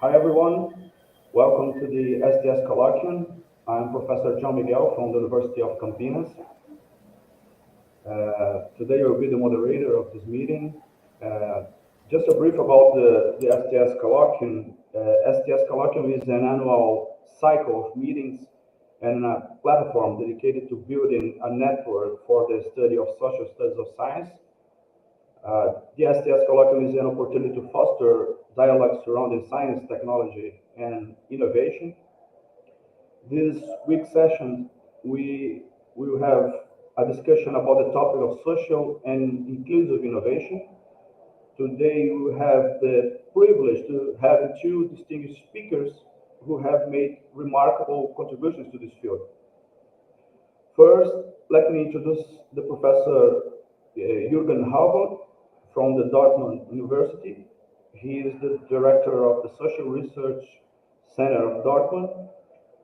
Hi everyone, welcome to the STS Colloquium. I'm Professor John Miguel from the University of Campinas. Today I will be the moderator of this meeting. Uh, just a brief about the STS Colloquium. STS Colloquium is an annual cycle of meetings and a platform dedicated to building a network for the study of social studies of science. The STS Colloquium is an opportunity to foster dialogue surrounding science, technology, and innovation. This week's session, we will have a discussion about the topic of social and inclusive innovation. Today, we have the privilege to have two distinguished speakers who have made remarkable contributions to this field. First, let me introduce the Professor Jürgen Halbert from the Dortmund University. He is the director of the Social Research Center of Dortmund.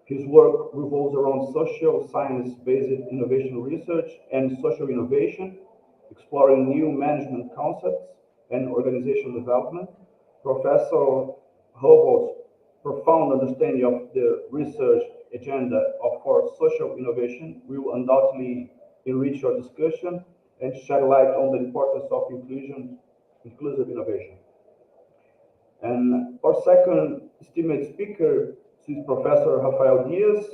His work revolves around social science-based innovation research and social innovation, exploring new management concepts and organizational development. Professor Halbert's profound understanding of the research agenda for social innovation will undoubtedly enrich your discussion and shed light on the importance of inclusive innovation. And our second esteemed speaker is Professor Rafael Dias,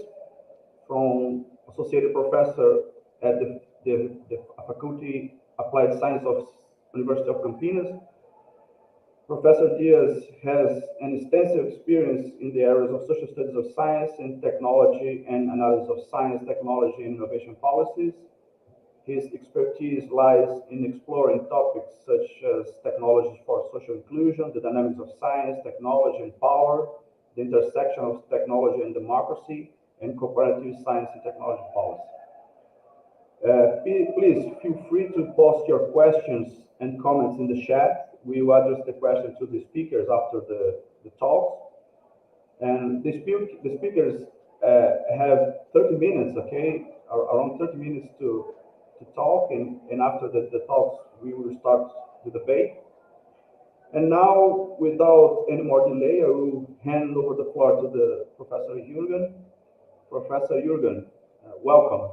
from Associate Professor at the Faculty Applied Science of University of Campinas. Professor Dias has an extensive experience in the areas of social studies of science and technology and analysis of science, technology, and innovation policies. His expertise lies in exploring topics such as technologies for social inclusion, the dynamics of science, technology, and power, the intersection of technology and democracy, and cooperative science and technology policy. Please feel free to post your questions and comments in the chat. We will address the questions to the speakers after the talks. And the speakers have 30 minutes, okay, around 30 minutes to talk, and after the talks, we will start the debate. And now, without any more delay, I will hand over the floor to the Professor Jürgen. Professor Jürgen, welcome.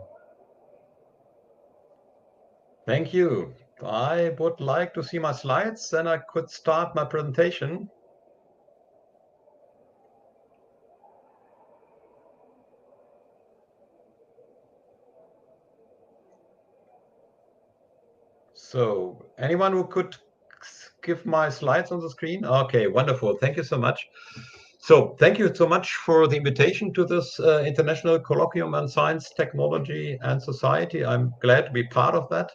Thank you. I would like to see my slides, then I could start my presentation. So, anyone who could give my slides on the screen? Okay, wonderful. Thank you so much. So, thank you so much for the invitation to this International Colloquium on Science, Technology, and Society. I'm glad to be part of that.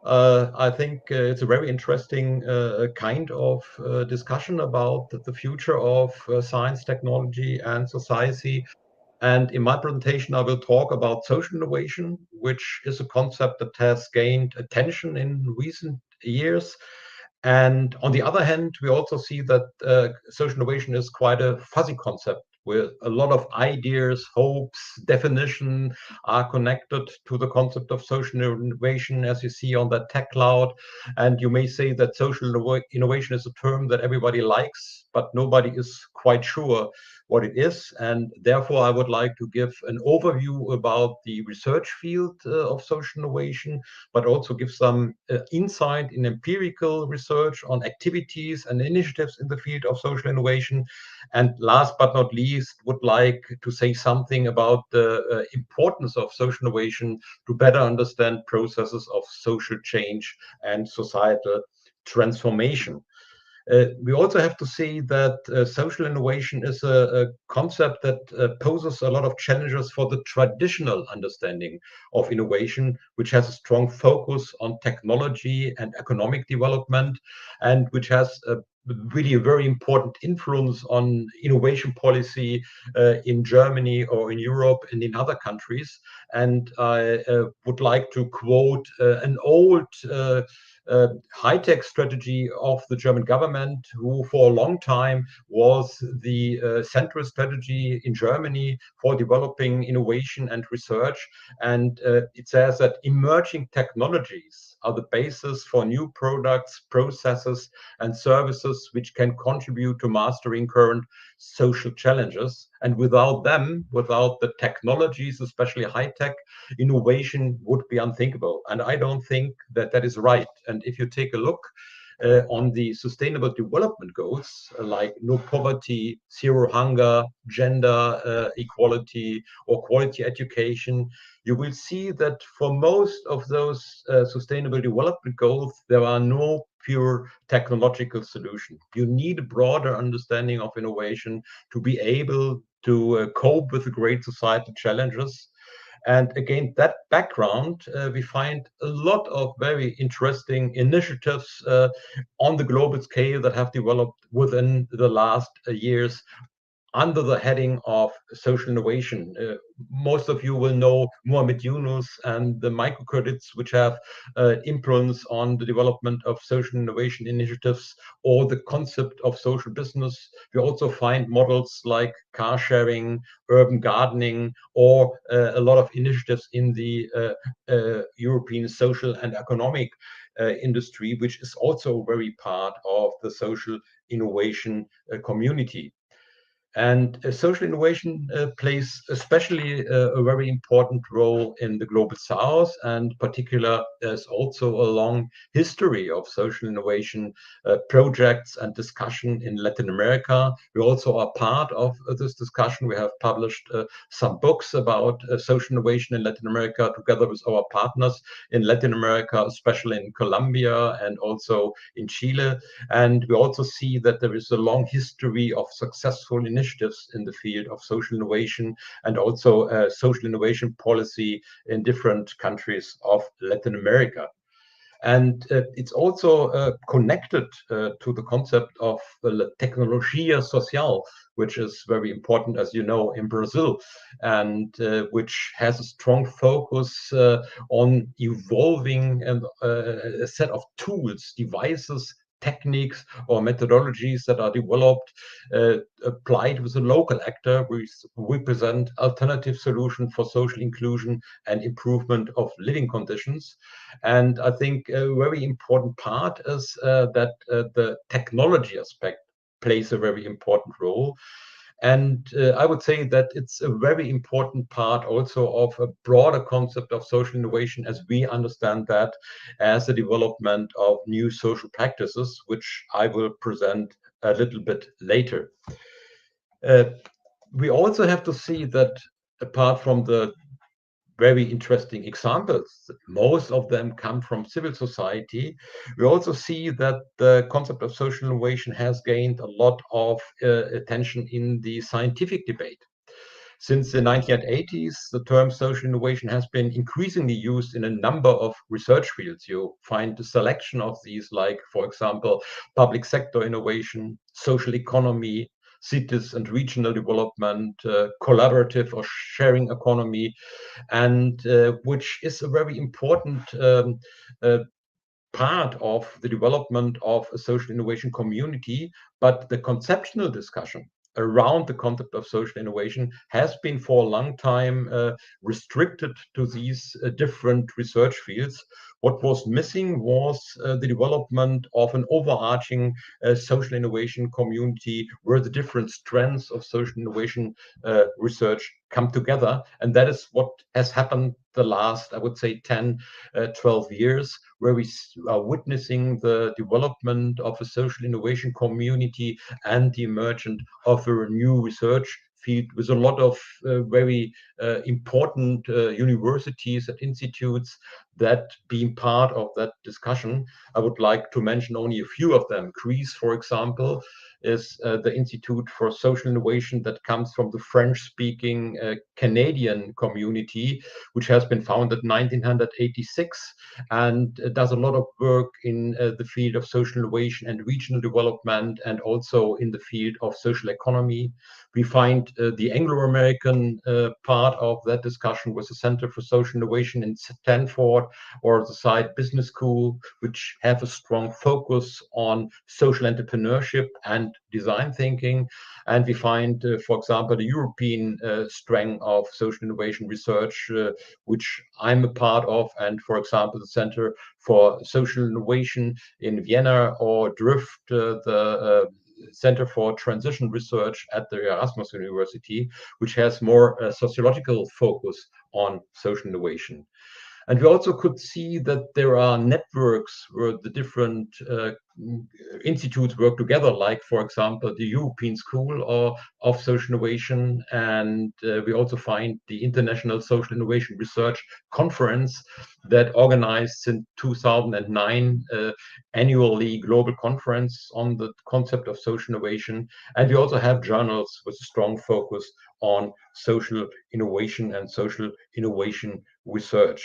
I think it's a very interesting kind of discussion about the future of science, technology, and society. And in my presentation, I will talk about social innovation, which is a concept that has gained attention in recent years. And on the other hand, we also see that social innovation is quite a fuzzy concept, where a lot of ideas, hopes, definition are connected to the concept of social innovation, as you see on that tech cloud. And you may say that social innovation is a term that everybody likes, but nobody is quite sure what it is. And therefore, I would like to give an overview about the research field of social innovation, but also give some insight in empirical research on activities and initiatives in the field of social innovation. And last but not least, would like to say something about the importance of social innovation to better understand processes of social change and societal transformation. We also have to see that social innovation is a concept that poses a lot of challenges for the traditional understanding of innovation, which has a strong focus on technology and economic development, and which has really a very important influence on innovation policy in Germany or in Europe and in other countries. And I would like to quote an old high-tech strategy of the German government, who for a long time was the central strategy in Germany for developing innovation and research. And it says that emerging technologies are the basis for new products, processes, and services which can contribute to mastering current social challenges. And without them, without the technologies, especially high-tech, innovation would be unthinkable. And I don't think that that is right. And if you take a look on the sustainable development goals, like no poverty, zero hunger, gender equality, or quality education, you will see that for most of those sustainable development goals, there are no pure technological solution. You need a broader understanding of innovation to be able to cope with the great societal challenges. And against that background, we find a lot of very interesting initiatives on the global scale that have developed within the last years under the heading of social innovation. Most of you will know Mohamed Yunus and the microcredits, which have influence on the development of social innovation initiatives, or the concept of social business. We also find models like car sharing, urban gardening, or a lot of initiatives in the European social and economic industry, which is also very part of the social innovation community. And social innovation plays especially a very important role in the global south, and particular there's also a long history of social innovation projects and discussion in Latin America. We also are part of this discussion. We have published some books about social innovation in Latin America together with our partners in Latin America, especially in Colombia and also in Chile. And we also see that there is a long history of successful initiatives in the field of social innovation, and also social innovation policy in different countries of Latin America. And it's also connected to the concept of tecnologia social, which is very important, as you know, in Brazil, and which has a strong focus on evolving a set of tools, devices, techniques, or methodologies that are developed, applied with a local actor. We represent alternative solutions for social inclusion and improvement of living conditions. And I think a very important part is that the technology aspect plays a very important role. And I would say that it's a very important part also of a broader concept of social innovation, as we understand that as the development of new social practices, which I will present a little bit later. We also have to see that apart from the very interesting examples, most of them come from civil society, we also see that the concept of social innovation has gained a lot of attention in the scientific debate. Since the 1980s, the term social innovation has been increasingly used in a number of research fields. You find a selection of these, like, for example, public sector innovation, social economy, cities and regional development, collaborative or sharing economy, and which is a very important part of the development of a social innovation community. But the conceptual discussion around the concept of social innovation has been for a long time restricted to these different research fields. What was missing was the development of an overarching social innovation community where the different strands of social innovation research come together. And that is what has happened the last, I would say, 10, 12 years, where we are witnessing the development of a social innovation community and the emergence of a new research field with a lot of very important universities and institutes that being part of that discussion. I would like to mention only a few of them. Greece, for example, is the Institute for Social Innovation that comes from the French-speaking Canadian community, which has been founded in 1986 and does a lot of work in the field of social innovation and regional development, and also in the field of social economy. We find the Anglo-American part of that discussion was the Center for Social Innovation in Stanford, or the Side Business School, which have a strong focus on social entrepreneurship and design thinking. And we find, for example, the European strength of social innovation research, which I'm a part of, and, for example, the Center for Social Innovation in Vienna, or DRIFT, the Center for Transition Research at the Erasmus University, which has more sociological focus on social innovation. And we also could see that there are networks where the different institutes work together, like, for example, the European School of Social Innovation. And we also find the International Social Innovation Research Conference that organized in 2009 annually global conference on the concept of social innovation. And we also have journals with a strong focus on social innovation and social innovation research.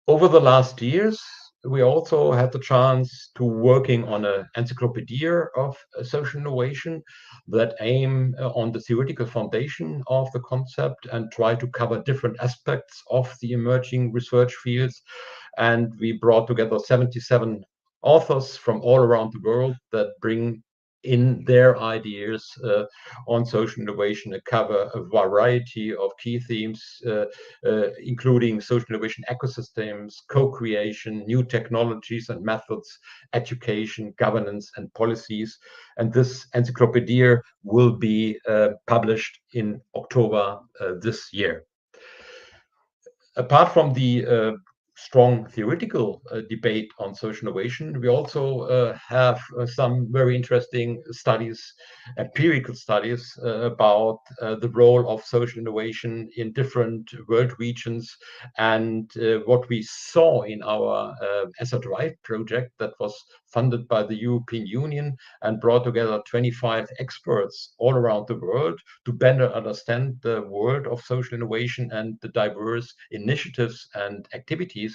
Over the last years, we also had the chance to working on an encyclopedia of social innovation that aim on the theoretical foundation of the concept and try to cover different aspects of the emerging research fields. And we brought together 77 authors from all around the world that bring in their ideas on social innovation, cover a variety of key themes, including social innovation ecosystems, co-creation, new technologies and methods, education, governance, and policies. And this encyclopedia will be published in October this year. Apart from the strong theoretical debate on social innovation, we also have some very interesting studies, empirical studies about the role of social innovation in different world regions. And what we saw in our ESSA-Drive project that was funded by the European Union and brought together 25 experts all around the world to better understand the world of social innovation and the diverse initiatives and activities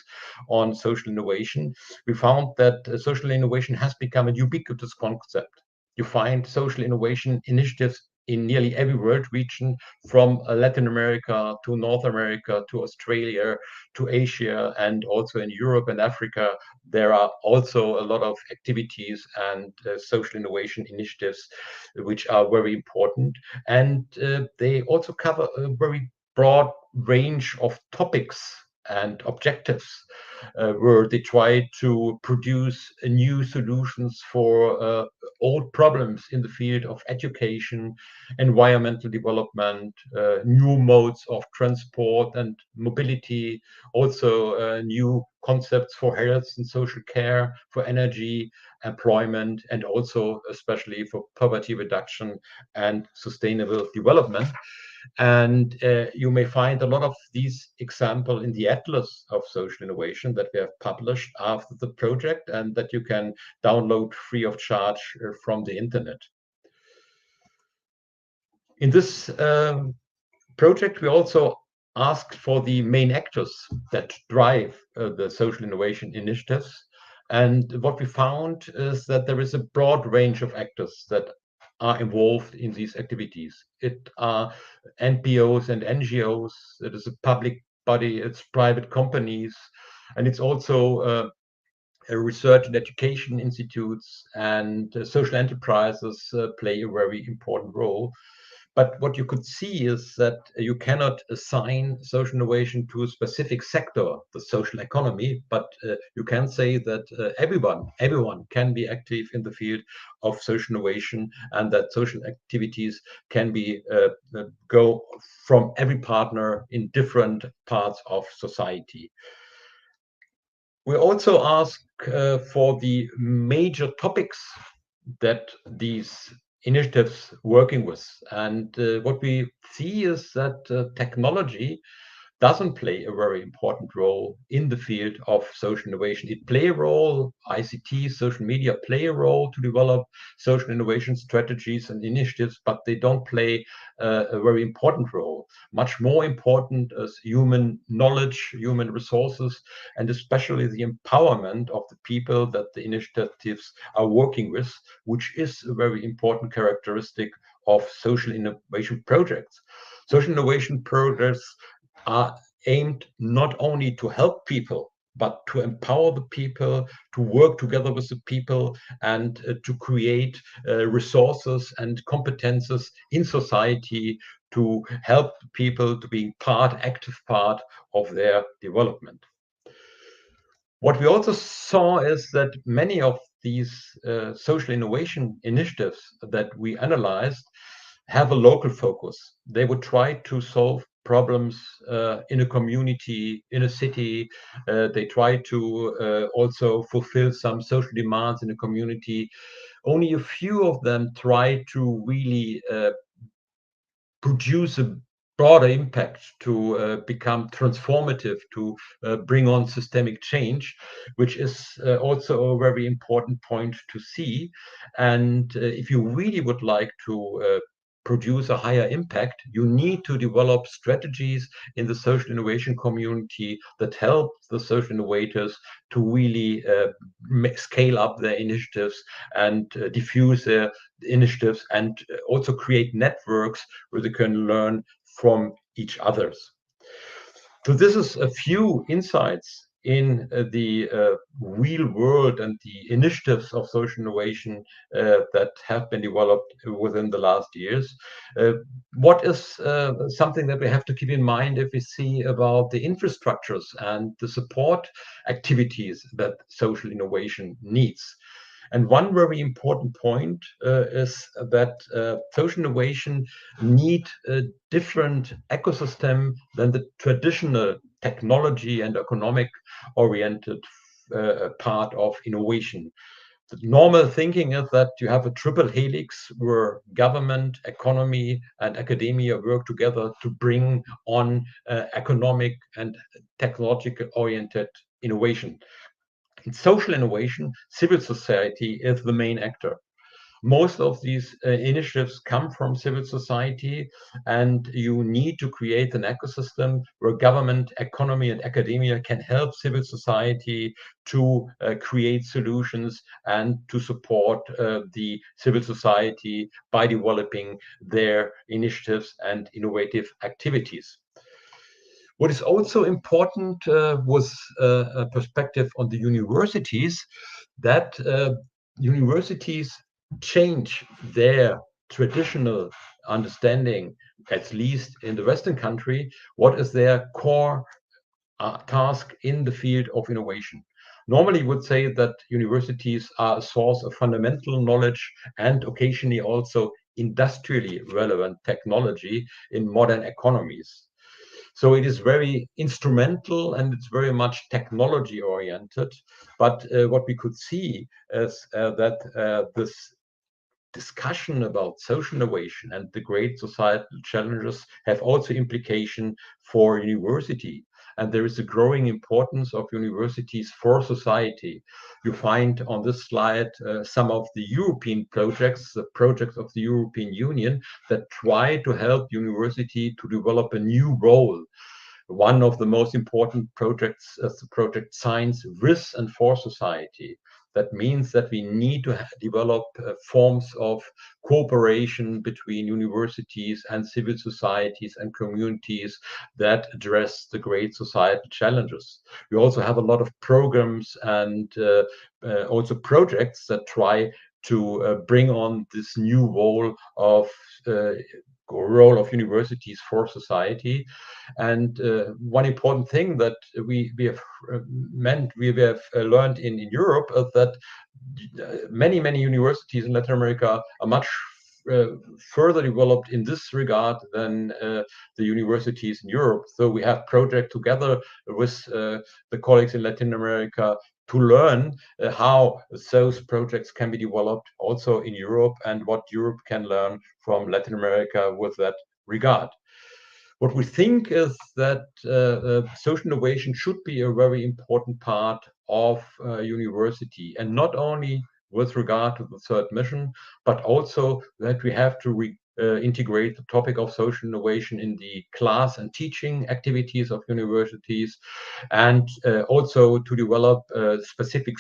on social innovation, we found that social innovation has become a ubiquitous concept. You find social innovation initiatives in nearly every world region, from Latin America to North America to Australia to Asia, and also in Europe and Africa. There are also a lot of activities and social innovation initiatives which are very important. And they also cover a very broad range of topics and objectives, where they try to produce new solutions for old problems in the field of education, environmental development, new modes of transport and mobility, also new concepts for health and social care, for energy, employment, and also especially for poverty reduction and sustainable development. And you may find a lot of these examples in the Atlas of Social Innovation that we have published after the project and that you can download free of charge from the internet. In this project, we also asked for the main actors that drive the social innovation initiatives. And what we found is that there is a broad range of actors that are involved in these activities. It are NPOs and NGOs, it is a public body, it's private companies, and it's also research and education institutes, and social enterprises play a very important role. But what you could see is that you cannot assign social innovation to a specific sector, the social economy, but you can say that everyone can be active in the field of social innovation, and that social activities can be go from every partner in different parts of society. We also ask for the major topics that these initiatives working with. And what we see is that technology doesn't play a very important role in the field of social innovation. It play a role, ICT, social media play a role to develop social innovation strategies and initiatives, but they don't play a very important role. Much more important is human knowledge, human resources, and especially the empowerment of the people that the initiatives are working with, which is a very important characteristic of social innovation projects. Social innovation projects are aimed not only to help people, but to empower the people, to work together with the people, and to create resources and competences in society to help people to be active part of their development. What we also saw is that many of these social innovation initiatives that we analyzed have a local focus. They would try to solve problems in a community, in a city. They try to also fulfill some social demands in a community. Only a few of them try to really produce a broader impact, to become transformative, to bring on systemic change, which is also a very important point to see. And if you really would like to produce a higher impact, you need to develop strategies in the social innovation community that help the social innovators to really scale up their initiatives and diffuse their initiatives, and also create networks where they can learn from each others. So this is a few insights in the real world and the initiatives of social innovation that have been developed within the last years. What is something that we have to keep in mind if we see about the infrastructures and the support activities that social innovation needs? And one very important point is that social innovation need a different ecosystem than the traditional technology and economic oriented part of innovation. The normal thinking is that you have a triple helix where government, economy, and academia work together to bring on economic and technological oriented innovation. In social innovation, civil society is the main actor. Most of these initiatives come from civil society, and you need to create an ecosystem where government, economy, and academia can help civil society to create solutions and to support the civil society by developing their initiatives and innovative activities. What is also important was a perspective on the universities, that universities change their traditional understanding, at least in the Western country, what is their core task in the field of innovation. Normally, you would say that universities are a source of fundamental knowledge and occasionally also industrially relevant technology in modern economies. So it is very instrumental and it's very much technology oriented. But what we could see is that this discussion about social innovation and the great societal challenges have also implication for university. And there is a growing importance of universities for society. You find on this slide some of the European projects, the projects of the European Union that try to help university to develop a new role. One of the most important projects is the project Science with and for Society. That means that we need to develop forms of cooperation between universities and civil societies and communities that address the great societal challenges. We also have a lot of programs and also projects that try to bring on this new role of universities for society. And one important thing that we have learned in Europe is that many universities in Latin America are much further developed in this regard than the universities in Europe. So we have projects together with the colleagues in Latin America to learn how those projects can be developed also in Europe and what Europe can learn from Latin America with that regard. What we think is that social innovation should be a very important part of university, and not only with regard to the third mission, but also that we have to integrate the topic of social innovation in the class and teaching activities of universities, and also to develop specific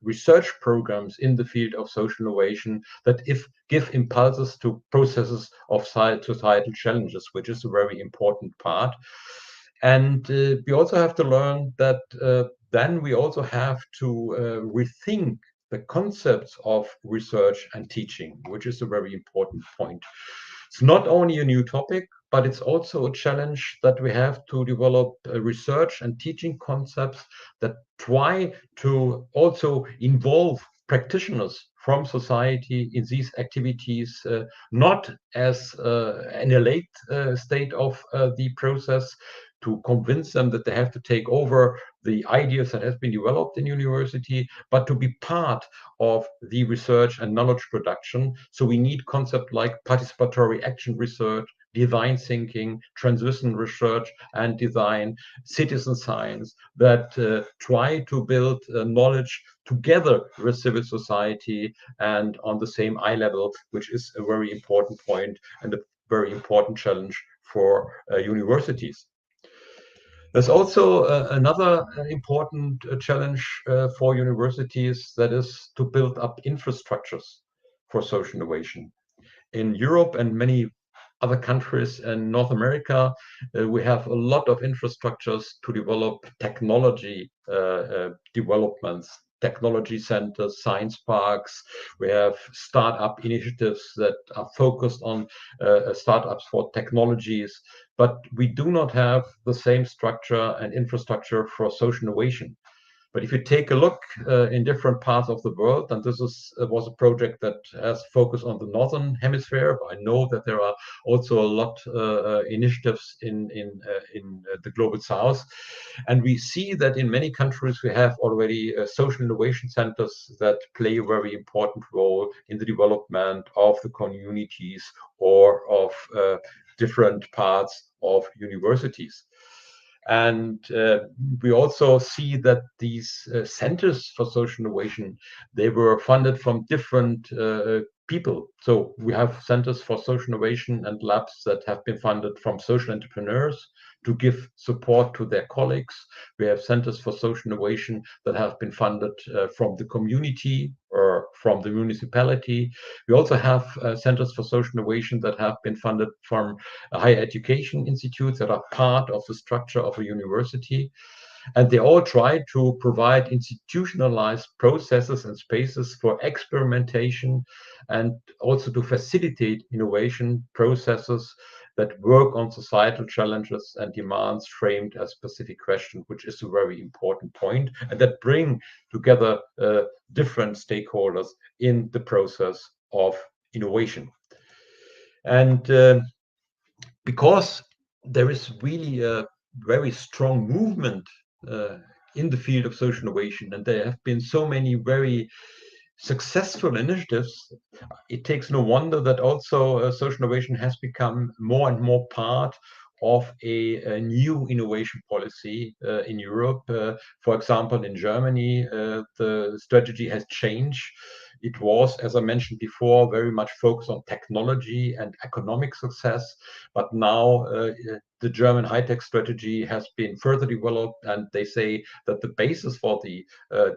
research programs in the field of social innovation that give impulses to processes of societal challenges, which is a very important part. And we also have to learn that then we also have to rethink the concepts of research and teaching, which is a very important point. It's not only a new topic, but it's also a challenge that we have to develop research and teaching concepts that try to also involve practitioners from society in these activities, not as in a late state of the process, to convince them that they have to take over the ideas that have been developed in university, but to be part of the research and knowledge production. So we need concepts like participatory action research, design thinking, transition research and design, citizen science, that try to build knowledge together with civil society and on the same eye level, which is a very important point and a very important challenge for universities. There's also another important challenge for universities, that is to build up infrastructures for social innovation. In Europe and many other countries in North America, we have a lot of infrastructures to develop technology developments, technology centers, science parks. We have startup initiatives that are focused on startups for technologies, but we do not have the same structure and infrastructure for social innovation. But if you take a look in different parts of the world, and this was a project that has focused on the Northern Hemisphere, I know that there are also a lot initiatives in the Global South. And we see that in many countries, we have already social innovation centers that play a very important role in the development of the communities or of different parts of universities. And we also see that these centers for social innovation, they were funded from different people. So we have centers for social innovation and labs that have been funded from social entrepreneurs to give support to their colleagues. We have centers for social innovation that have been funded from the community or from the municipality. We also have centers for social innovation that have been funded from higher education institutes that are part of the structure of a university. And they all try to provide institutionalized processes and spaces for experimentation and also to facilitate innovation processes that work on societal challenges and demands framed as specific questions, which is a very important point, and that bring together different stakeholders in the process of innovation. And because there is really a very strong movement in the field of social innovation, and there have been so many very successful initiatives, it takes no wonder that also social innovation has become more and more part of a new innovation policy in Europe. For example, in Germany, the strategy has changed. It was, as I mentioned before, very much focused on technology and economic success, but now the German high-tech strategy has been further developed, and they say that the basis for the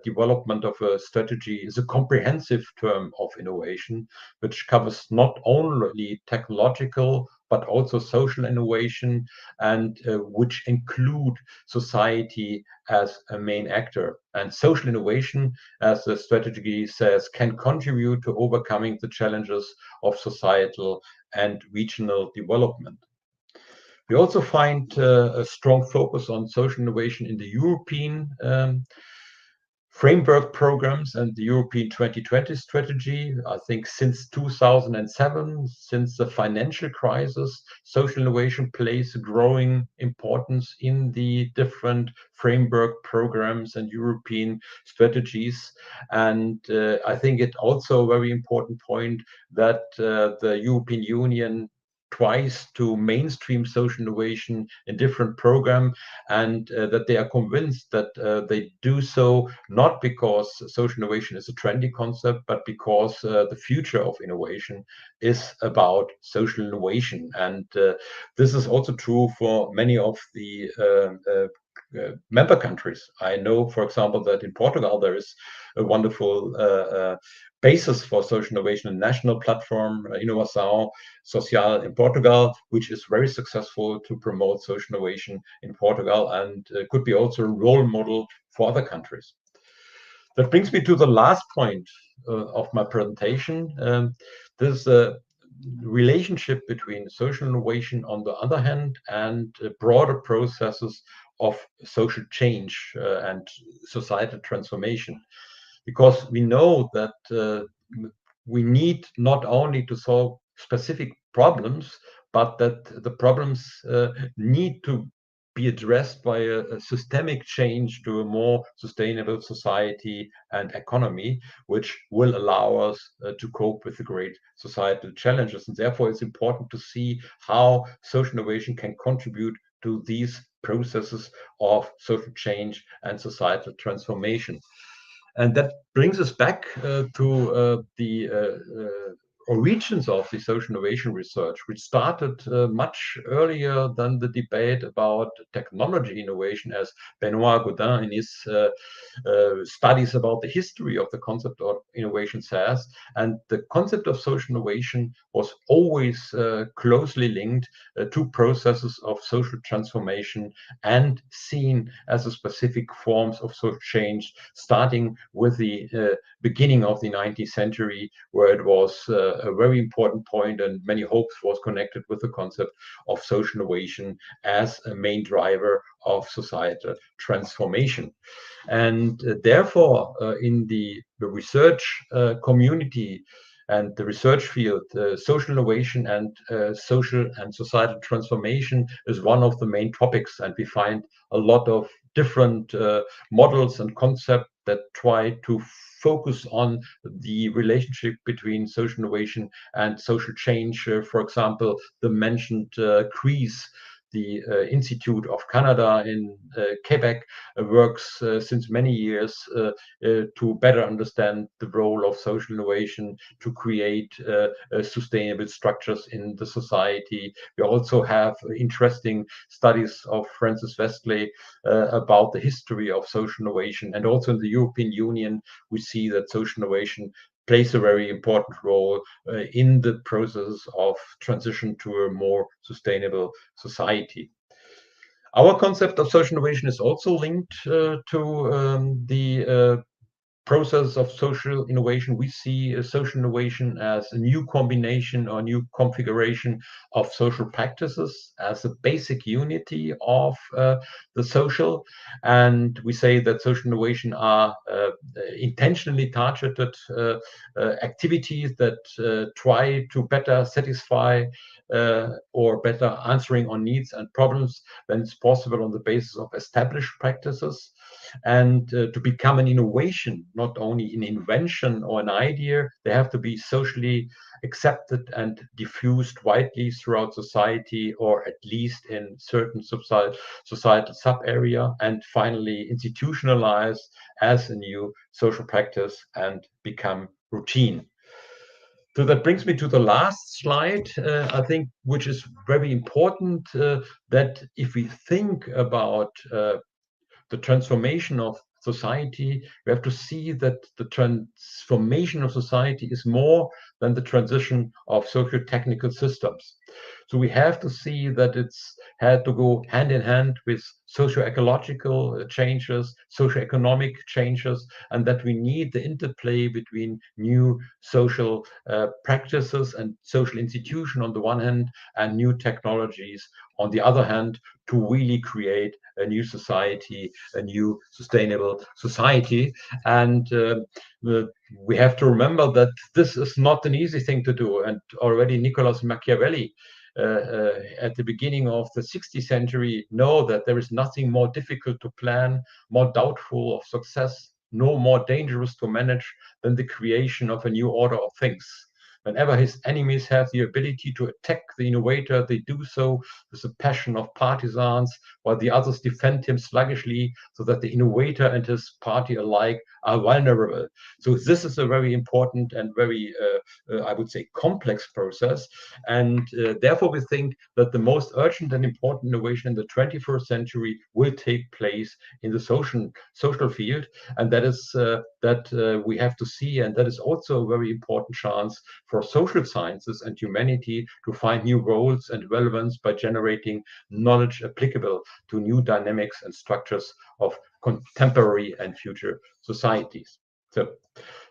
development of a strategy is a comprehensive term of innovation, which covers not only technological but also social innovation, and which include society as a main actor. And social innovation, as the strategy says, can contribute to overcoming the challenges of societal and regional development. We also find a strong focus on social innovation in the European framework programs and the European 2020 strategy. I think since 2007, since the financial crisis, social innovation plays a growing importance in the different framework programs and European strategies. And I think it also a very important point that the European Union tries to mainstream social innovation in different programs, and that they are convinced that they do so not because social innovation is a trendy concept, but because the future of innovation is about social innovation. And this is also true for many of the member countries. I know, for example, that in Portugal there is a wonderful basis for social innovation, a national platform, Inovação Social in Portugal, which is very successful to promote social innovation in Portugal, and could be also a role model for other countries. That brings me to the last point of my presentation. There's a relationship between social innovation on the other hand and broader processes of social change and societal transformation. because we know that we need not only to solve specific problems, but that the problems need to be addressed by a systemic change to a more sustainable society and economy, which will allow us to cope with the great societal challenges. And therefore, it's important to see how social innovation can contribute to these processes of social change and societal transformation. And that brings us back to the origins of the social innovation research, which started much earlier than the debate about technology innovation, as Benoit Gaudin in his studies about the history of the concept of innovation says. And the concept of social innovation was always closely linked to processes of social transformation and seen as a specific forms of social change, starting with the beginning of the 19th century, where it was a very important point, and many hopes was connected with the concept of social innovation as a main driver of societal transformation. And therefore, in the research community and the research field, social innovation and social and societal transformation is one of the main topics. And we find a lot of different models and concepts that try to focus on the relationship between social innovation and social change. For example, the mentioned CREES, the Institute of Canada in Quebec, works since many years to better understand the role of social innovation to create sustainable structures in the society. We also have interesting studies of Francis Westley about the history of social innovation. And also in the European Union, we see that social innovation plays a very important role in the process of transition to a more sustainable society. Our concept of social innovation is also linked to the process of social innovation. We see social innovation as a new combination or new configuration of social practices as a basic unity of the social. And we say that social innovation are intentionally targeted activities that try to better satisfy or better answering on needs and problems when it's possible on the basis of established practices. And to become an innovation, not only an invention or an idea, they have to be socially accepted and diffused widely throughout society, or at least in certain societal sub-area, and finally institutionalized as a new social practice and become routine. So that brings me to the last slide, I think, which is very important, that if we think about the transformation of society, we have to see that the transformation of society is more than the transition of socio-technical systems. So we have to see that it's had to go hand in hand with socio-ecological changes, socio-economic changes, and that we need the interplay between new social practices and social institution on the one hand, and new technologies on the other hand, to really create a new society, a new sustainable society. And we have to remember that this is not an easy thing to do. And already Nicholas Machiavelli at the beginning of the 16th century know that there is nothing more difficult to plan, more doubtful of success, no more dangerous to manage than the creation of a new order of things. Whenever his enemies have the ability to attack the innovator, they do so with the passion of partisans, while the others defend him sluggishly, so that the innovator and his party alike are vulnerable. So this is a very important and very, I would say, complex process. And therefore, we think that the most urgent and important innovation in the 21st century will take place in the social field. And that is that we have to see, and that is also a very important chance for social sciences and humanity to find new roles and relevance by generating knowledge applicable to new dynamics and structures of contemporary and future societies. So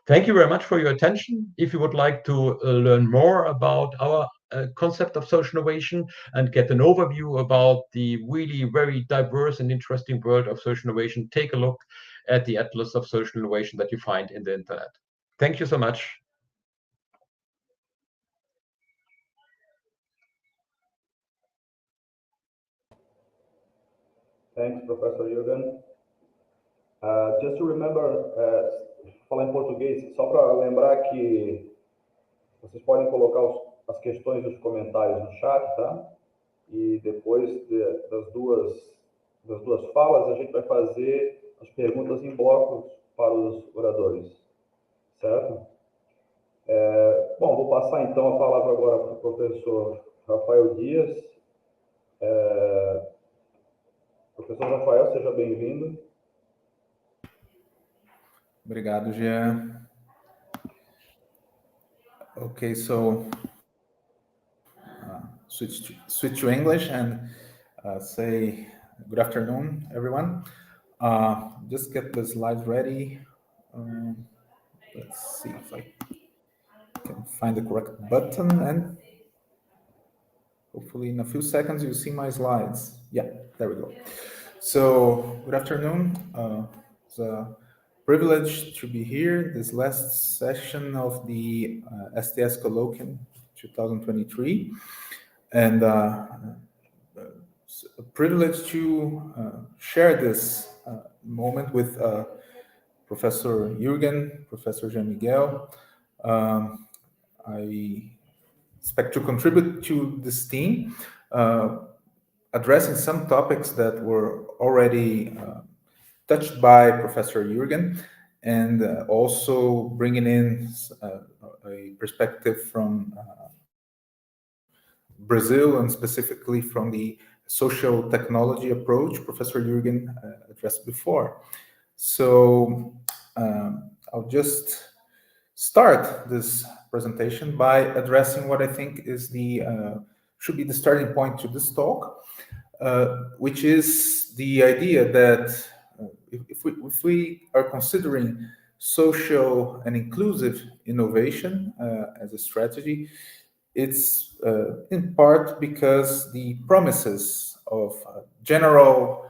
thank you very much for your attention. If you would like to learn more about our concept of social innovation and get an overview about the really very diverse and interesting world of social innovation, take a look at the atlas of social innovation that you find in the internet. Thank you so much. Thanks, Professor Jürgen. Just to remember, falar em português, só para lembrar que vocês podem colocar as questões e os comentários no chat, tá? E depois das duas falas, a gente vai fazer as perguntas em blocos para os oradores, certo? Bom, vou passar então a palavra agora para o professor Rafael Dias. Professor Rafael, seja bem-vindo. Obrigado, Jean. Okay, so switch to English and say good afternoon, everyone. Just get the slides ready. Let's see if I can find the correct button, and hopefully in a few seconds you'll see my slides. Yeah, there we go. So good afternoon. It's a privilege to be here this last session of the STS Colloquium 2023, and it's a privilege to share this moment with Professor Jürgen, Professor Jean Miguel. I expect to contribute to this theme, addressing some topics that were already touched by Professor Jürgen, and also bringing in a perspective from Brazil, and specifically from the social technology approach Professor Jürgen addressed before. So I'll just start this presentation by addressing what I think is should be the starting point to this talk, which is the idea that if we are considering social and inclusive innovation as a strategy, it's in part because the promises of general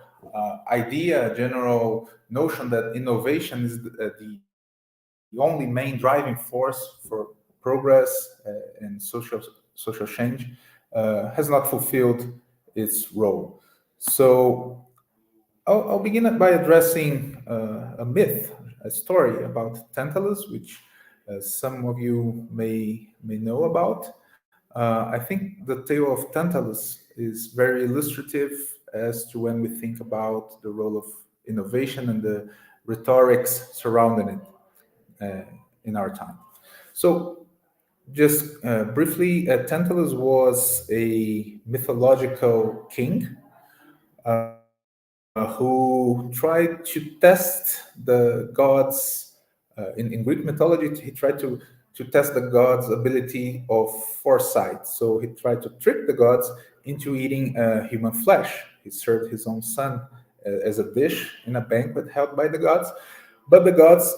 general notion that innovation is the only main driving force for progress and social change has not fulfilled its role. So I'll begin by addressing a myth, a story about Tantalus, which some of you may know about. I think the tale of Tantalus is very illustrative as to when we think about the role of innovation and the rhetorics surrounding it in our time. So just briefly, Tantalus was a mythological king who tried to test the gods. In Greek mythology, he tried to test the gods' ability of foresight. So he tried to trick the gods into eating human flesh. He served his own son as a dish in a banquet held by the gods. But the gods,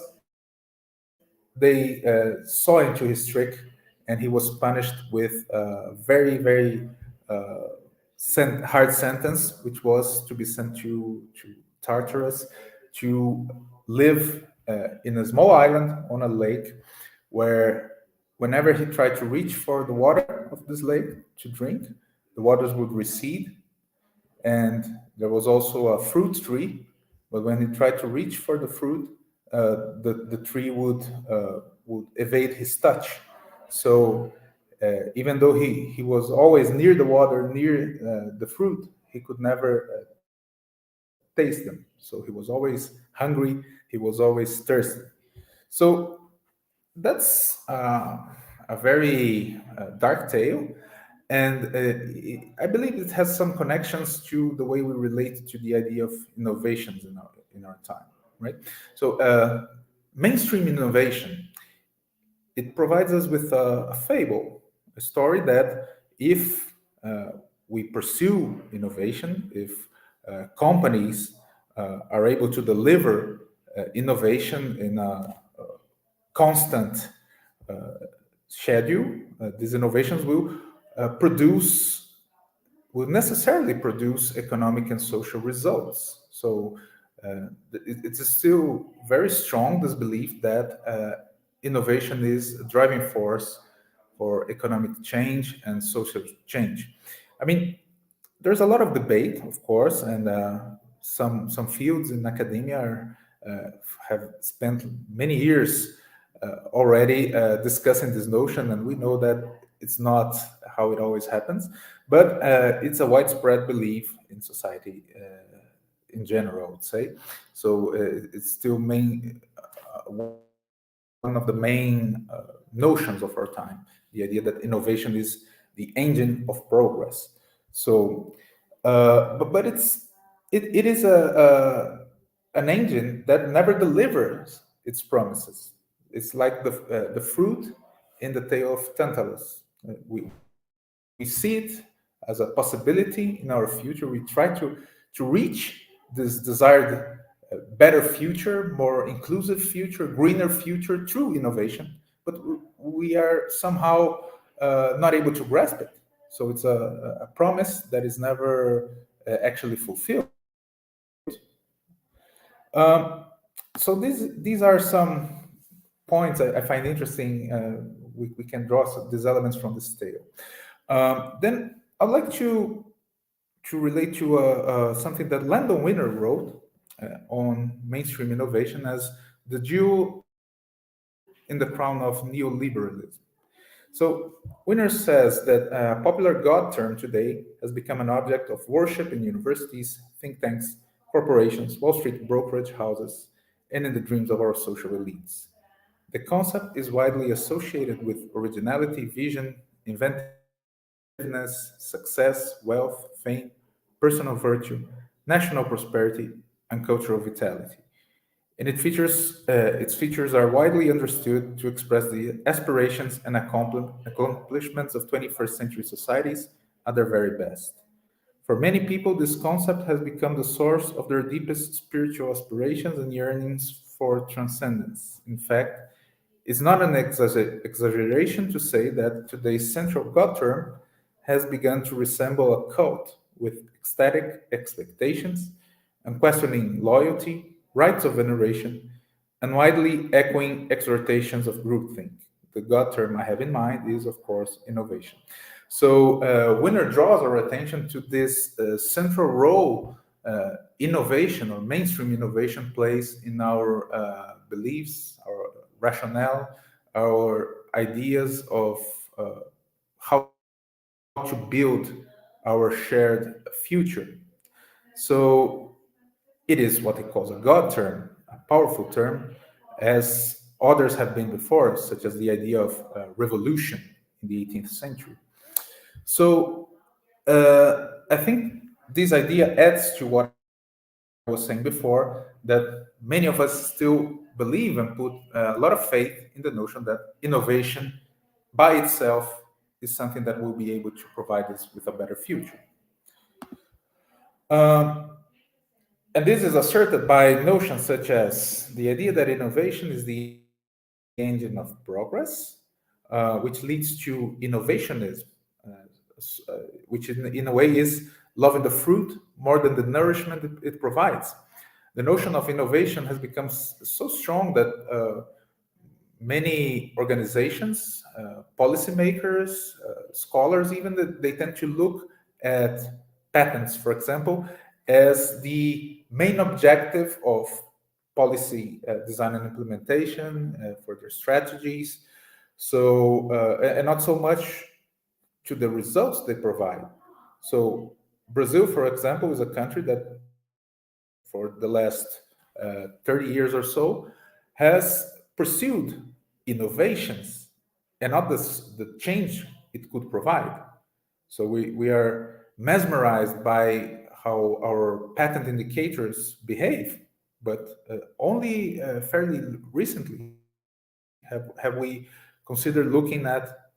they saw into his trick, and he was punished with a very, very hard sentence, which was to be sent to Tartarus to live in a small island on a lake, where whenever he tried to reach for the water of this lake to drink, the waters would recede. And there was also a fruit tree, but when he tried to reach for the fruit, the tree would evade his touch. So even though he was always near the water, near the fruit, he could never taste them. So he was always hungry, he was always thirsty. So that's a very dark tale, and I believe it has some connections to the way we relate to the idea of innovations in our time, right? So mainstream innovation, it provides us with a fable, a story that if we pursue innovation, if companies are able to deliver innovation in a constant schedule, these innovations will necessarily produce economic and social results. So It's still very strong, this belief that innovation is a driving force for economic change and social change. I mean, there's a lot of debate, of course, and some fields in academia have spent many years already discussing this notion, and we know that it's not how it always happens, but it's a widespread belief in society in general, I would say. So it's still one of the main notions of our time, the idea that innovation is the engine of progress. So, but it is an engine that never delivers its promises. It's like the fruit in the tail of Tantalus. We see it as a possibility in our future. We try to reach this desired better future, more inclusive future, greener future through innovation, but we are somehow not able to grasp it. So it's a promise that is never actually fulfilled. So these are some points I find interesting. We can draw these elements from this tale. Then I'd like to relate to something that Landon Winner wrote on mainstream innovation as the jewel in the crown of neoliberalism. So Winner says that a popular God term today has become an object of worship in universities, think tanks, corporations, Wall Street brokerage houses, and in the dreams of our social elites. The concept is widely associated with originality, vision, inventiveness, success, wealth, fame, personal virtue, national prosperity, and cultural vitality. And its features are widely understood to express the aspirations and accomplishments of 21st century societies at their very best. For many people, this concept has become the source of their deepest spiritual aspirations and yearnings for transcendence. In fact, it's not an exaggeration to say that today's central God term has begun to resemble a cult with ecstatic expectations, unquestioning loyalty, rites of veneration, and widely echoing exhortations of groupthink. The God term I have in mind is, of course, innovation. So Winner draws our attention to this central role innovation or mainstream innovation plays in our beliefs, our rationale, our ideas of how to build our shared future. So it is what he calls a God term, a powerful term, as others have been before, such as the idea of revolution in the 18th century. So I think this idea adds to what I was saying before, that many of us still believe and put a lot of faith in the notion that innovation by itself is something that will be able to provide us with a better future. And this is asserted by notions such as the idea that innovation is the engine of progress, which leads to innovationism, which in a way is loving the fruit more than the nourishment it provides. The notion of innovation has become so strong that many organizations, policymakers, scholars even, they tend to look at patents, for example, as the main objective of policy design and implementation for their strategies. So, and not so much to the results they provide. So Brazil, for example, is a country that for the last 30 years or so has pursued innovations and not the change it could provide. So we are mesmerized by how our patent indicators behave, but only fairly recently have we considered looking at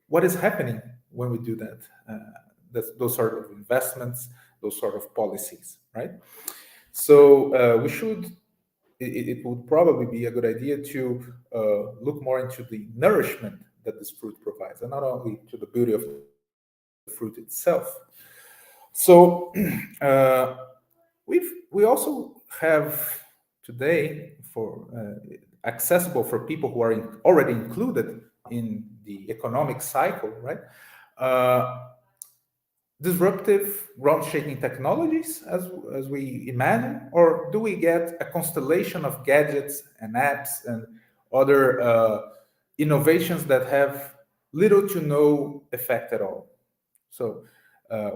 what is happening when we do that, those sort of investments, those sort of policies, right? So we should, it would probably be a good idea to look more into the nourishment that this fruit provides, and not only to the beauty of the fruit itself. So we also have today for accessible for people who are already included in the economic cycle, right? Disruptive, ground-shaking technologies as we imagine, or do we get a constellation of gadgets and apps and other innovations that have little to no effect at all? So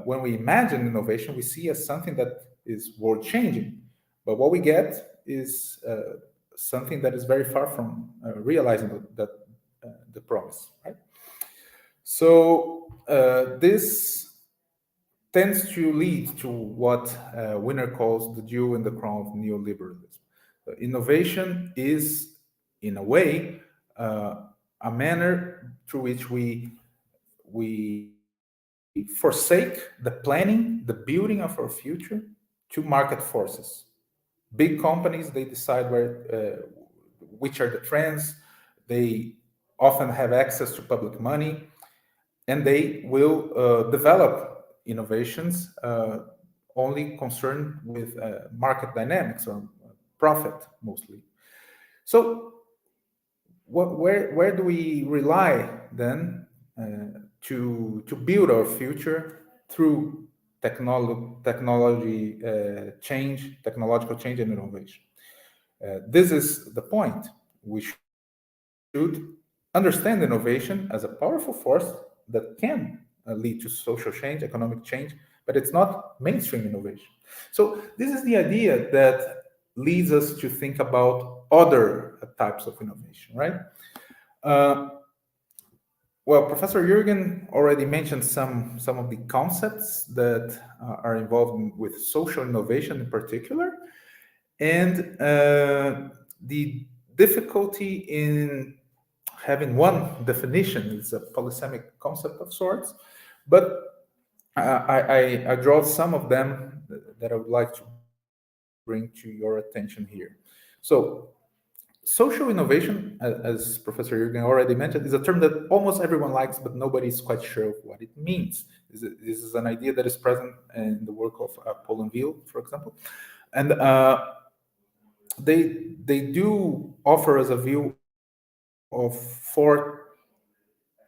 when we imagine innovation, we see as something that is world-changing, but what we get is something that is very far from realizing the promise, right? So this tends to lead to what Winner calls the jewel in the crown of neoliberalism. Innovation is, in a way, a manner through which we forsake the planning, the building of our future to market forces. Big companies, they decide which are the trends. They often have access to public money, and they will develop innovations only concerned with market dynamics or profit mostly. So where do we rely then to build our future through technological change and innovation? This is the point. We should understand innovation as a powerful force that can lead to social change, economic change, but it's not mainstream innovation. So this is the idea that leads us to think about other types of innovation, right? Well, Professor Jürgen already mentioned some of the concepts that are involved with social innovation in particular, and the difficulty in having one definition is a polysemic concept of sorts, but I draw some of them that I would like to bring to your attention here. So, social innovation, as Professor Jürgen already mentioned, is a term that almost everyone likes, but nobody is quite sure of what it means. This is an idea that is present in the work of Paul and VIII, for example, and they do offer us a view of 4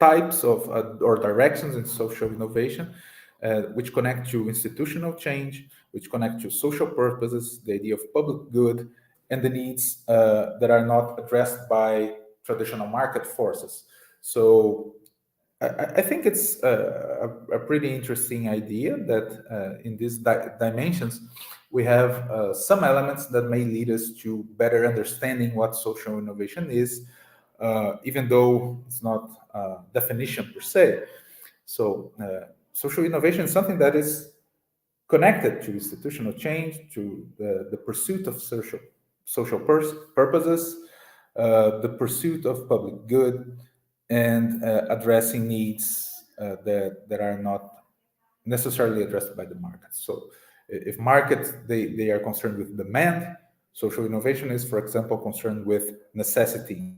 types of or directions in social innovation, which connect to institutional change, which connect to social purposes, the idea of public good, and the needs that are not addressed by traditional market forces. So I think it's a pretty interesting idea that in these dimensions, we have some elements that may lead us to better understanding what social innovation is, even though it's not a definition per se. So social innovation is something that is connected to institutional change, to the pursuit of social purposes, the pursuit of public good, and addressing needs that are not necessarily addressed by the market. So if markets, they are concerned with demand, social innovation is, for example, concerned with necessity,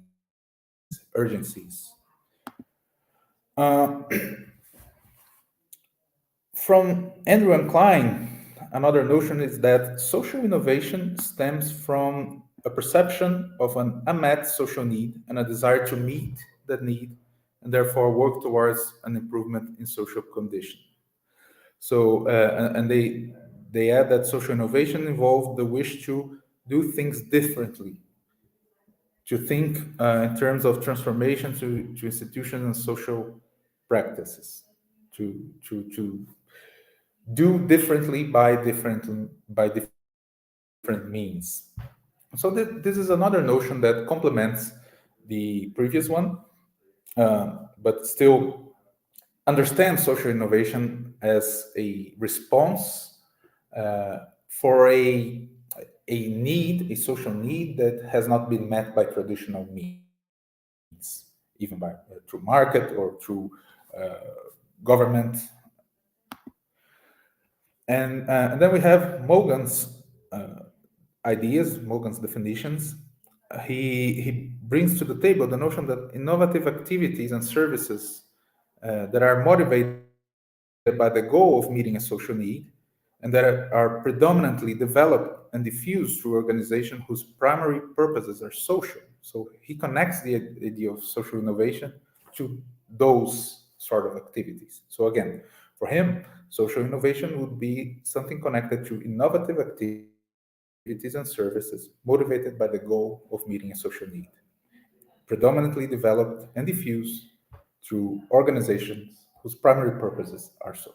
urgencies. From Andrew and Klein, another notion is that social innovation stems from a perception of an unmet social need and a desire to meet that need and therefore work towards an improvement in social condition. So, and they add that social innovation involves the wish to do things differently, to think in terms of transformation to institutions and social practices, to do differently by different means. So this is another notion that complements the previous one, but still understands social innovation as a response for a need, a social need that has not been met by traditional means, even by through market or through government. And then we have Morgan's ideas, Morgan's definitions. He brings to the table the notion that innovative activities and services that are motivated by the goal of meeting a social need and that are predominantly developed and diffused through organizations whose primary purposes are social. So he connects the idea of social innovation to those sort of activities. So again, for him, social innovation would be something connected to innovative activities and services motivated by the goal of meeting a social need, predominantly developed and diffused through organizations whose primary purposes are social.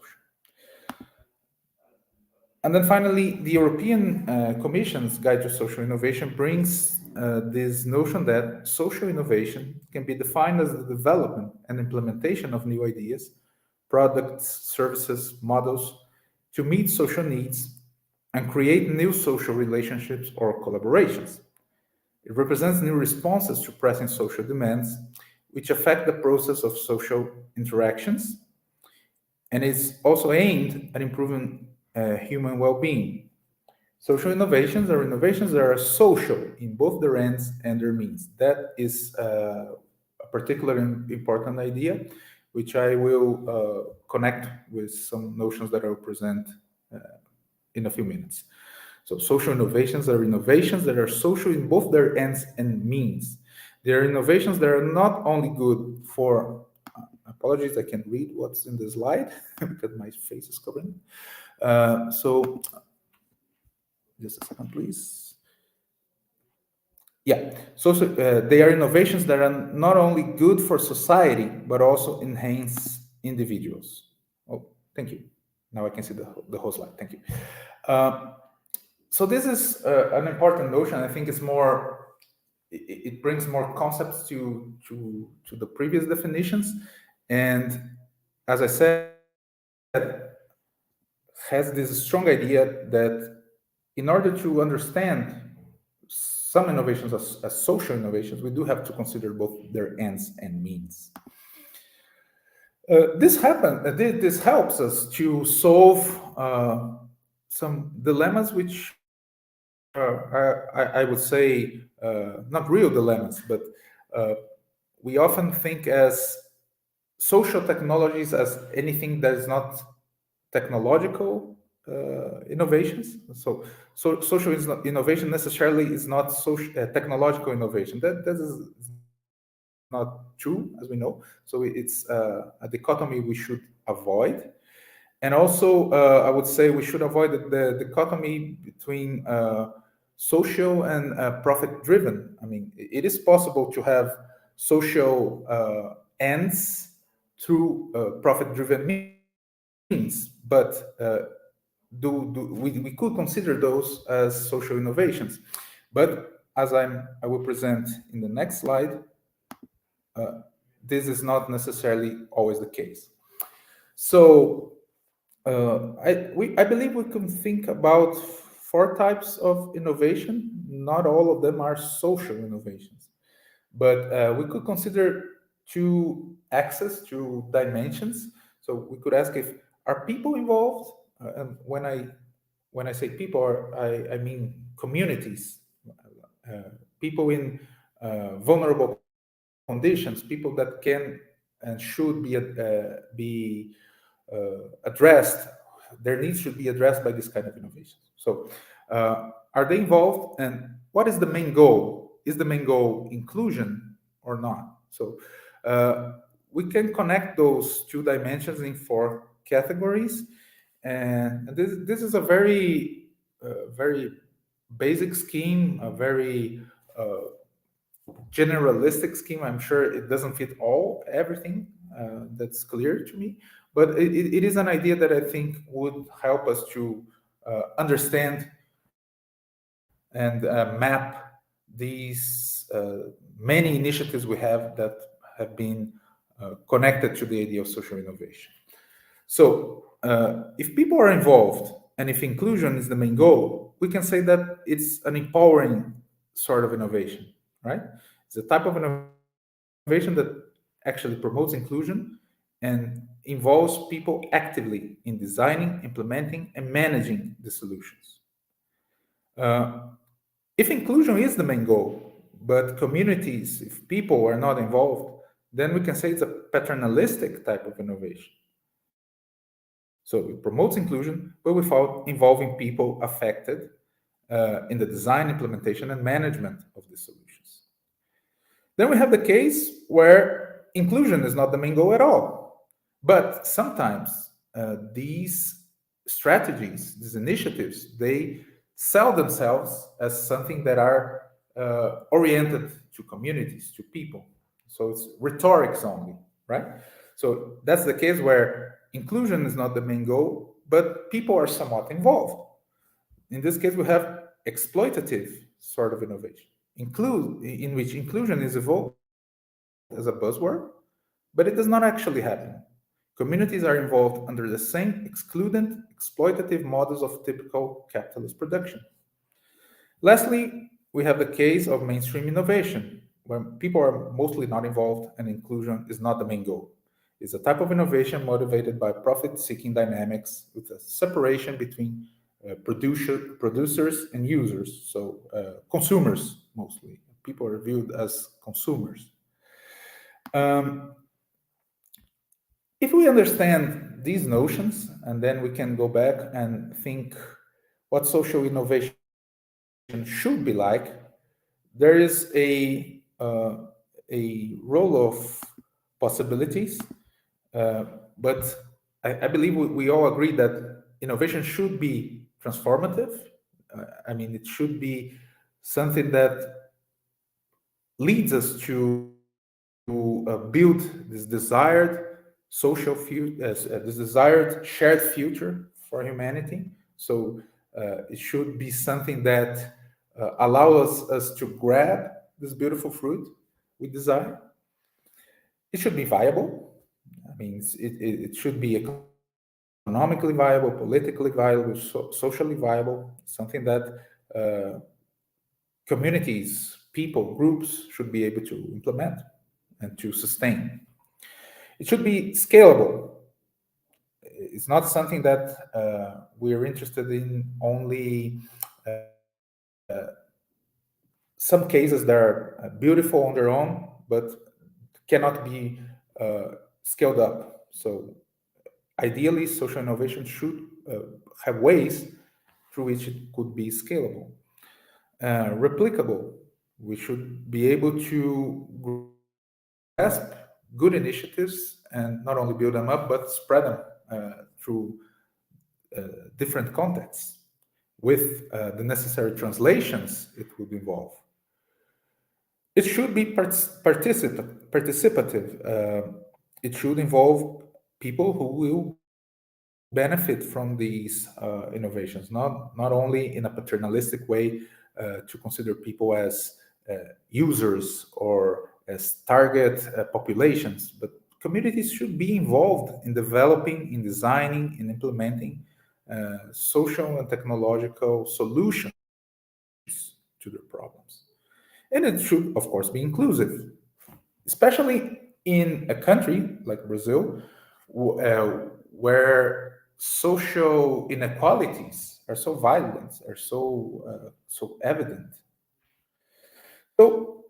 And then finally, the European Commission's Guide to Social Innovation brings this notion that social innovation can be defined as the development and implementation of new ideas, products, services, models to meet social needs and create new social relationships or collaborations. It represents new responses to pressing social demands, which affect the process of social interactions, and is also aimed at improving human well-being. Social innovations are innovations that are social in both their ends and their means. That is a particularly important idea, which I will connect with some notions that I will present in a few minutes. So social innovations are innovations that are social in both their ends and means. They are innovations that are not only good for, apologies, I can't read what's in the slide because my face is covering. So just a second, please. Yeah, so they are innovations that are not only good for society, but also enhance individuals. Oh, thank you. Now I can see the whole slide. Thank you. So this is an important notion. I think it's more, it brings more concepts to the previous definitions. And as I said, has this strong idea that in order to understand some innovations as social innovations, we do have to consider both their ends and means. This helps us to solve some dilemmas which I would say not real dilemmas, but we often think as social technologies as anything that is not technological innovations. So social innovation necessarily is not technological innovation. That is not true, as we know. So it's a dichotomy we should avoid. And also, I would say we should avoid the dichotomy between social and profit-driven. I mean, it is possible to have social ends through profit-driven means, but we could consider those as social innovations. But as I will present in the next slide, this is not necessarily always the case. So I believe we can think about 4 types of innovation. Not all of them are social innovations, but we could consider 2 axes, 2 dimensions. So we could ask if are people involved, and when I say people, I mean communities, people in vulnerable conditions, people that can and should be addressed. Their needs should be addressed by this kind of innovation. So are they involved, and what is the main goal? Is the main goal inclusion or not? So we can connect those 2 dimensions in 4 categories, and this is a very very basic scheme, a very generalistic scheme. I'm sure it doesn't fit everything that's clear to me, but it is an idea that I think would help us to understand and map these many initiatives we have that have been connected to the idea of social innovation. So if people are involved and if inclusion is the main goal, we can say that it's an empowering sort of innovation, right? It's a type of innovation that actually promotes inclusion and involves people actively in designing, implementing, and managing the solutions. If inclusion is the main goal, but communities, if people are not involved, then we can say it's a paternalistic type of innovation. So it promotes inclusion, but without involving people affected in the design, implementation, and management of the solutions. Then we have the case where inclusion is not the main goal at all. But sometimes these strategies, these initiatives, they sell themselves as something that are oriented to communities, to people. So it's rhetorics only, right? So that's the case where inclusion is not the main goal, but people are somewhat involved. In this case, we have exploitative sort of innovation, in which inclusion is evoked as a buzzword, but it does not actually happen. Communities are involved under the same excludent, exploitative models of typical capitalist production. Lastly, we have the case of mainstream innovation, where people are mostly not involved and inclusion is not the main goal. It's a type of innovation motivated by profit-seeking dynamics with a separation between producers and users, so consumers mostly. People are viewed as consumers. If we understand these notions, and then we can go back and think what social innovation should be like, there is a roll of possibilities, but I believe we all agree that innovation should be transformative. I mean, it should be something that leads us to build this desired social future, this desired shared future for humanity. So it should be something that allows us to grab this beautiful fruit we desire. It should be viable. I mean, it should be economically viable, politically viable, socially viable, something that communities, people, groups should be able to implement and to sustain. It should be scalable. It's not something that we're interested in only some cases that are beautiful on their own, but cannot be scaled up. So ideally, social innovation should have ways through which it could be scalable. Replicable. We should be able to grasp good initiatives and not only build them up, but spread them through different contexts with the necessary translations it would involve. It should be participative. It should involve people who will benefit from these innovations, not only in a paternalistic way to consider people as users or as target populations, but communities should be involved in developing, in designing, in implementing social and technological solutions to their problems. And it should, of course, be inclusive, especially in a country like Brazil, where social inequalities are so violent, are so evident. So,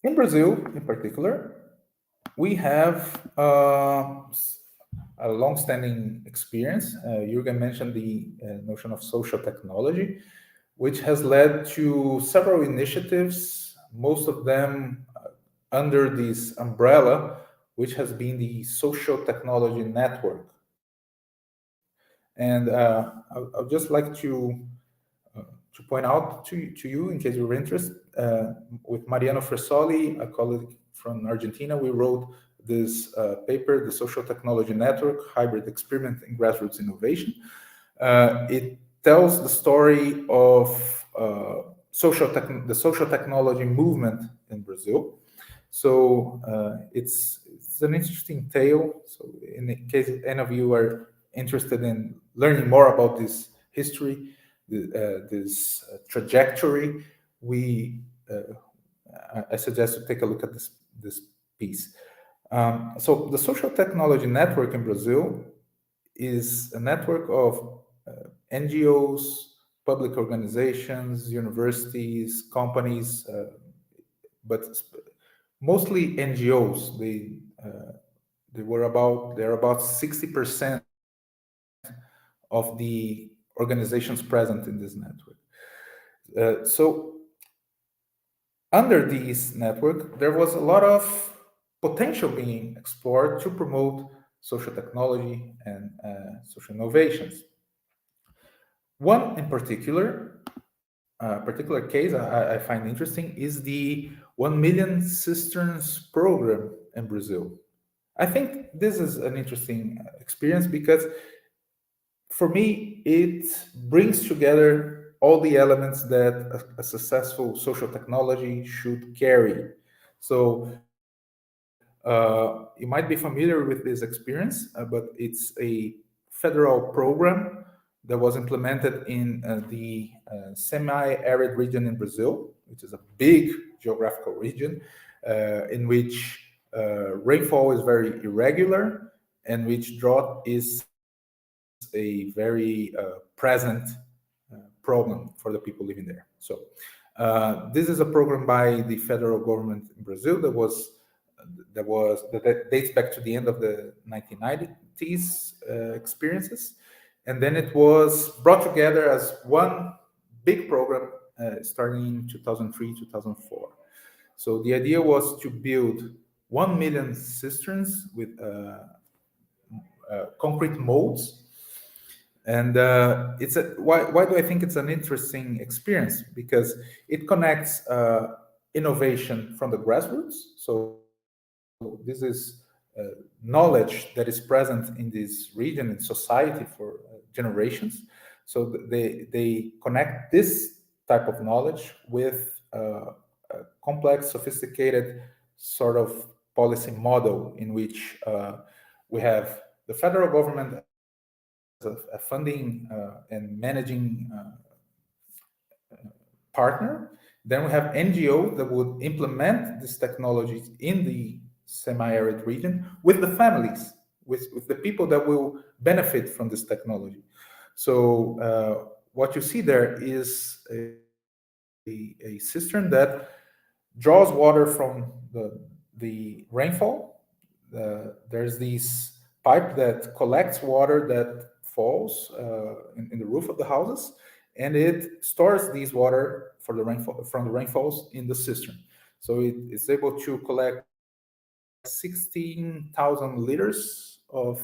in Brazil, in particular, we have a long-standing experience. Jürgen mentioned the notion of social technology, which has led to several initiatives, most of them under this umbrella, which has been the Social Technology Network. And I'd just like to point out to you, in case you're interested, with Mariano Fresoli, a colleague from Argentina, we wrote this paper, the Social Technology Network, Hybrid Experiment in Grassroots Innovation. It tells the story of the social technology movement in Brazil. So it's an interesting tale. So in case any of you are interested in learning more about this history, this trajectory, I suggest you take a look at this piece. So the Social Technology Network in Brazil is a network of NGOs, public organizations, universities, companies, but mostly NGOs. They're about 60% of the organizations present in this network. So under this network, there was a lot of potential being explored to promote social technology and social innovations. One in particular case I find interesting is the 1 million cisterns program in Brazil. I think this is an interesting experience because for me, it brings together all the elements that a successful social technology should carry. So you might be familiar with this experience, but it's a federal program that was implemented in the semi-arid region in Brazil, which is a big geographical region in which rainfall is very irregular and which drought is a very present problem for the people living there. So this is a program by the federal government in Brazil that dates back to the end of the 1990s experiences, and then it was brought together as one big program starting in 2003, 2004. So the idea was to build 1 million cisterns with concrete molds. And why do I think it's an interesting experience? Because it connects innovation from the grassroots. So this is knowledge that is present in this region in society for generations. So they connect this type of knowledge with a complex, sophisticated sort of policy model in which we have the federal government as a funding and managing partner. Then we have NGO that would implement these technologies in the semi-arid region with the families, with the people that will benefit from this technology. So what you see there is a cistern that draws water from the rainfall. There's this pipe that collects water that falls in the roof of the houses, and it stores this water for the rainfall from the rainfalls in the cistern. So it's able to collect 16,000 liters of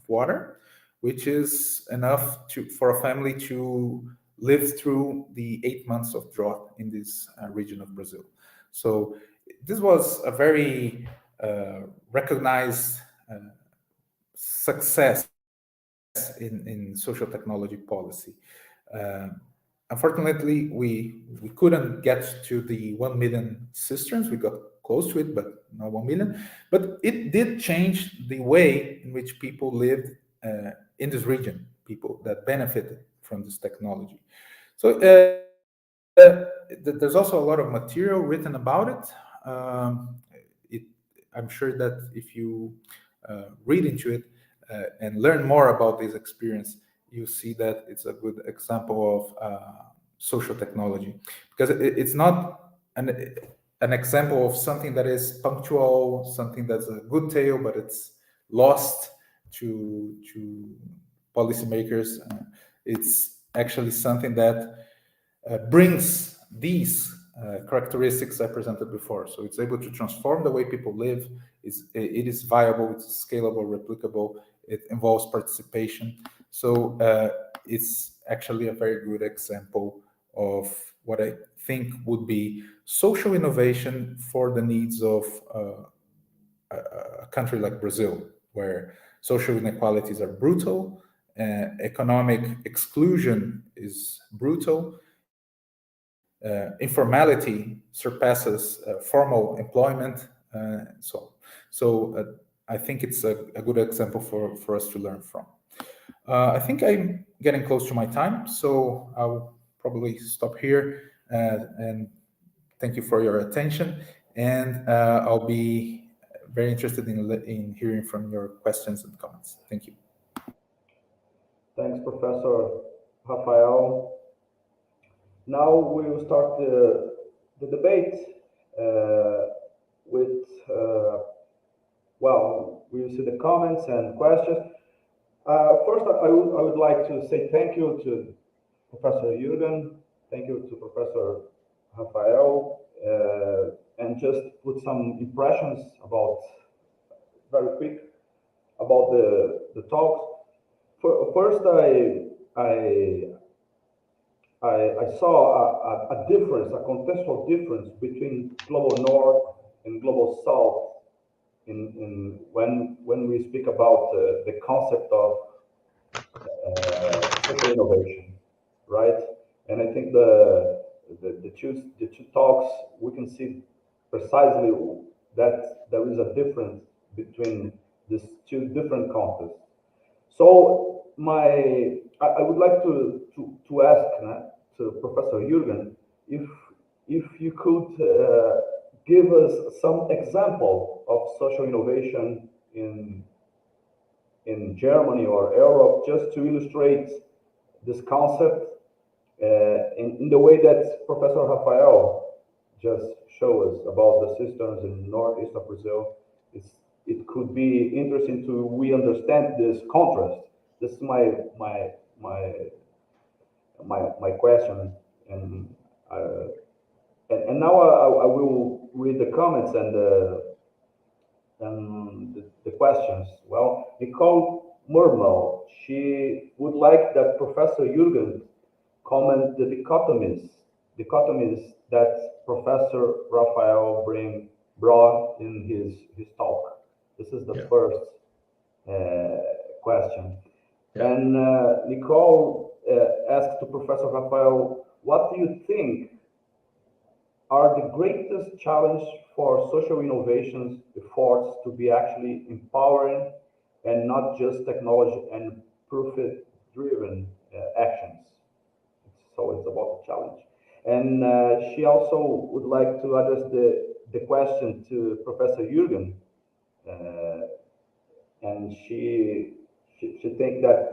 water, which is enough for a family to live through the 8 months of drought in this region of Brazil. So this was a very recognized success in social technology policy. Unfortunately, we couldn't get to the 1 million cisterns. We got close to it, but not 1 million. But it did change the way in which people lived in this region, people that benefited from this technology. So there's also a lot of material written about it. I'm sure that if you read into it and learn more about this experience, you see that it's a good example of social technology, because it's not an example of something that is punctual, something that's a good tale, but it's lost to policymakers. It's actually something that brings these characteristics I presented before. So it's able to transform the way people live. It is viable, it's scalable, replicable, it involves participation. So it's actually a very good example of what I think would be social innovation for the needs of a country like Brazil, where social inequalities are brutal, economic exclusion is brutal, informality surpasses formal employment, so I think it's a good example for us to learn from. I think I'm getting close to my time, so I'll probably stop here, and thank you for your attention, and I'll be very interested in hearing from your questions and comments. Thank you. Thanks, Professor Rafael. Now we will start the debate with, well, we will see the comments and questions. First, I would like to say thank you to Professor Jürgen, thank you to Professor Rafael, and just put some impressions about, very quick, about the talks. First, I saw a difference, a contextual difference between global north and global south when we speak about the concept of social innovation, right? And I think the two talks, we can see precisely that there is a difference between these two different contexts. So I would like to ask to Professor Jürgen if you could give us some example of social innovation in Germany or Europe, just to illustrate this concept in the way that Professor Rafael just showed us about the systems in northeast of Brazil. It could be interesting to we understand this contrast. This is my question, and now I will read the comments and the questions. Well, Nicole Murmel, she would like that Professor Jürgen comment the dichotomies that Professor Rafael brought in his talk. This is the first question. Yeah. And Nicole asked to Professor Rafael, what do you think are the greatest challenge for social innovations efforts to be actually empowering and not just technology and profit-driven actions? So it's about the challenge. And she also would like to address the question to Professor Jürgen. And she think that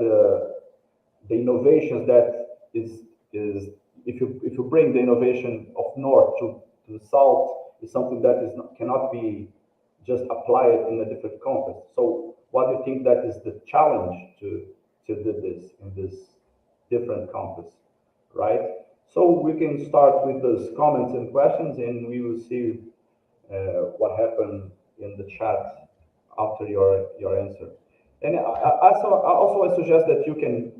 the innovations that is if you bring the innovation of north to the south is something that cannot be just applied in a different context. So what do you think that is the challenge to do this in this different context, right? So we can start with those comments and questions, and we will see what happened in the chat after your answer. And also I suggest that you can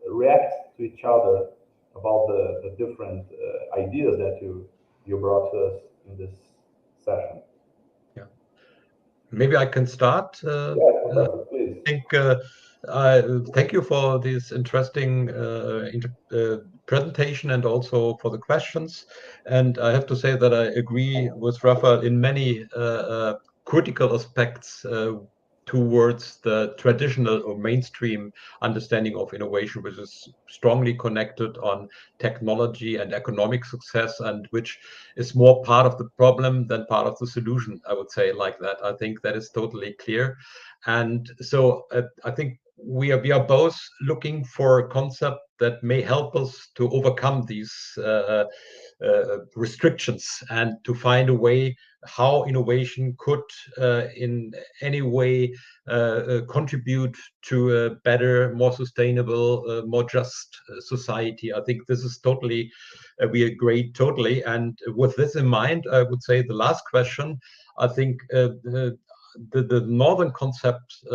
react to each other about the different ideas that you brought to us in this session. Yeah, maybe I can start. Professor, please. I think thank you for this interesting presentation and also for the questions. And I have to say that I agree with Rafa in many critical aspects towards the traditional or mainstream understanding of innovation, which is strongly connected on technology and economic success, and which is more part of the problem than part of the solution, I would say like that. I think that is totally clear. And so I think we are both looking for a concept that may help us to overcome these restrictions and to find a way how innovation could in any way contribute to a better, more sustainable, more just society. I think this is totally, we agree totally. And with this in mind, I would say the last question, I think the northern concept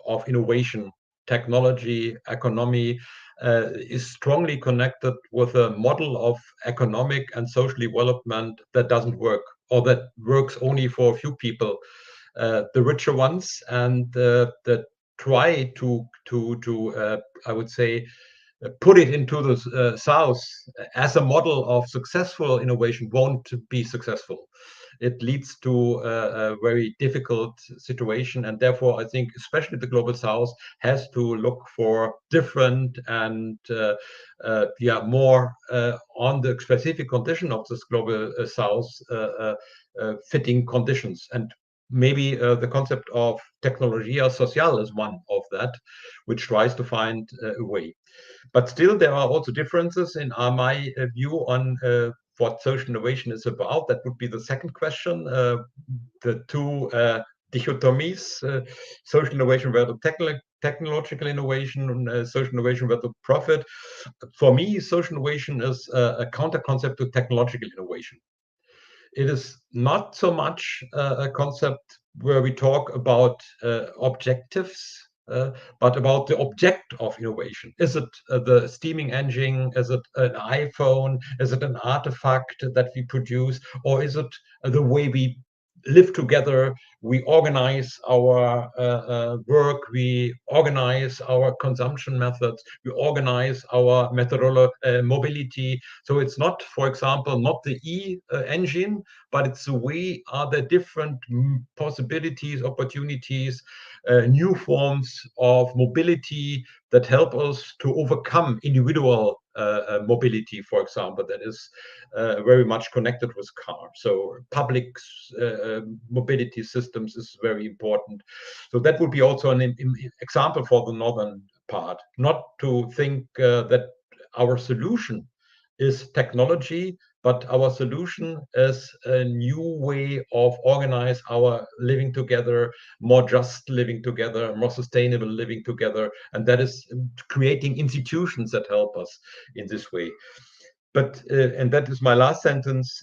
of innovation, technology, economy, is strongly connected with a model of economic and social development that doesn't work, or that works only for a few people, the richer ones, and that try to I would say put it into the south as a model of successful innovation won't be successful. It leads to a very difficult situation, and therefore I think especially the global south has to look for different and more on the specific condition of this global south fitting conditions. And maybe the concept of tecnologia social is one of that, which tries to find a way. But still, there are also differences in my view on what social innovation is about. That would be the second question. The two dichotomies, social innovation versus technological innovation, social innovation versus profit. For me, social innovation is a counter concept to technological innovation. It is not so much a concept where we talk about objectives, but about the object of innovation. Is it the steaming engine? Is it an iPhone? Is it an artifact that we produce? Or is it the way we live together, we organize our work, we organize our consumption methods, we organize our mobility. So it's not, for example, not the engine, but it's the way are there different possibilities, opportunities, new forms of mobility that help us to overcome individual mobility, for example, that is very much connected with car. So public mobility systems is very important. So that would be also an example for the northern part. Not to think that our solution is technology, but our solution is a new way of organize our living together, more just living together, more sustainable living together, and that is creating institutions that help us in this way. But and that is my last sentence.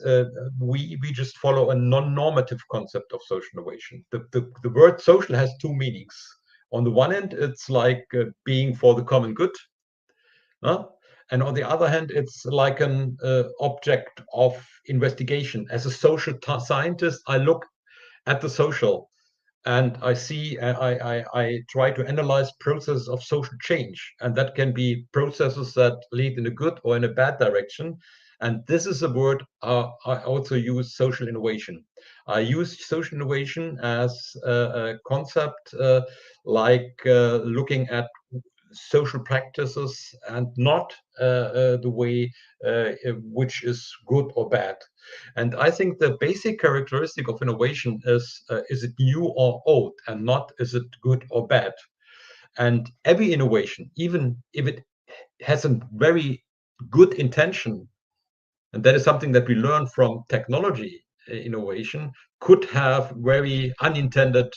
We just follow a non-normative concept of social innovation. The word social has two meanings. On the one hand, it's like being for the common good, and on the other hand, it's like an object of investigation. As a social scientist, I look at the social, and I see, I try to analyze processes of social change, and that can be processes that lead in a good or in a bad direction. And this is a word I also use social innovation. I use social innovation as a concept like looking at social practices and not the way which is good or bad. And I think the basic characteristic of innovation is it new or old, and not is it good or bad. And every innovation, even if it has a very good intention, and that is something that we learn from technology innovation, could have very unintended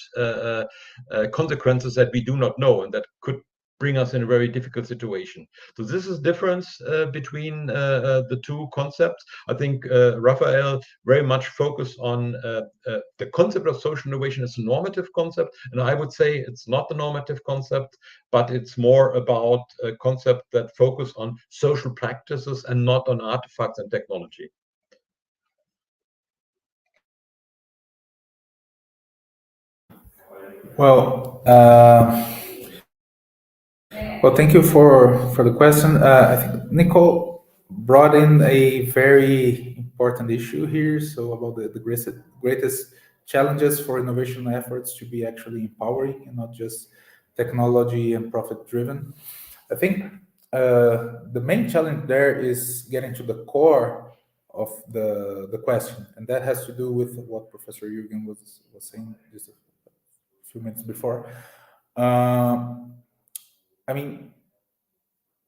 consequences that we do not know, and that could bring us in a very difficult situation. So this is difference between the two concepts. I think Raphael very much focused on the concept of social innovation as a normative concept, and I would say it's not the normative concept, but it's more about a concept that focus on social practices and not on artifacts and technology. Well, thank you for the question. I think Nicole brought in a very important issue here. So about the greatest challenges for innovation efforts to be actually empowering and not just technology and profit driven. I think the main challenge there is getting to the core of the question, and that has to do with what Professor Jürgen was saying just a few minutes before. I mean,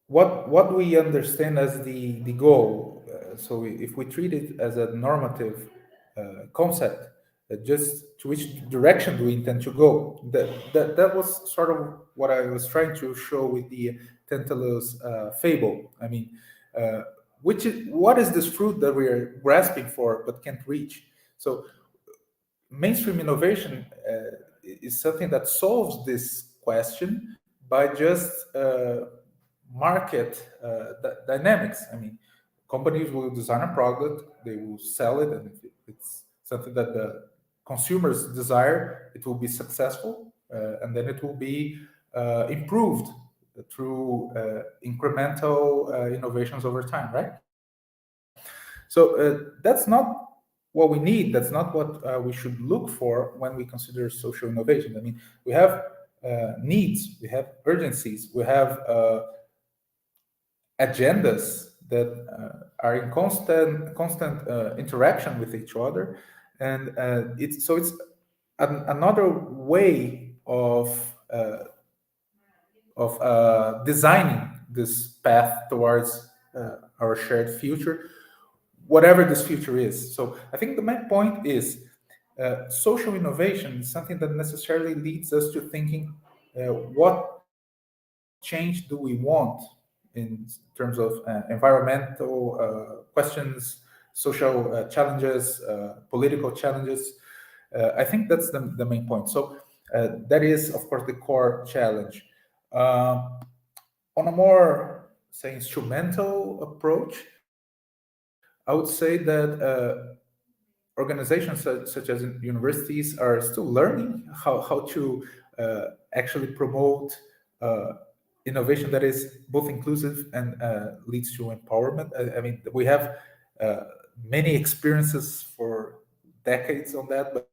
what we understand as the goal. So if we treat it as a normative concept, just to which direction do we intend to go? That was sort of what I was trying to show with the Tantalus fable. I mean, what is this fruit that we are grasping for but can't reach? So mainstream innovation is something that solves this question by just market dynamics. I mean, companies will design a product, they will sell it, and if it's something that the consumers desire, it will be successful, and then it will be improved through incremental innovations over time, right? So that's not what we need. That's not what we should look for when we consider social innovation. I mean, we have needs, we have urgencies, we have agendas that are in constant interaction with each other, and it's another way of designing this path towards our shared future, whatever this future is. So I think the main point is social innovation is something that necessarily leads us to thinking what change do we want in terms of environmental questions, social challenges, political challenges. I think that's the main point. So that is, of course, the core challenge. On a more, say, instrumental approach, I would say that organizations such as universities are still learning how to actually promote innovation that is both inclusive and leads to empowerment. I mean, we have many experiences for decades on that, but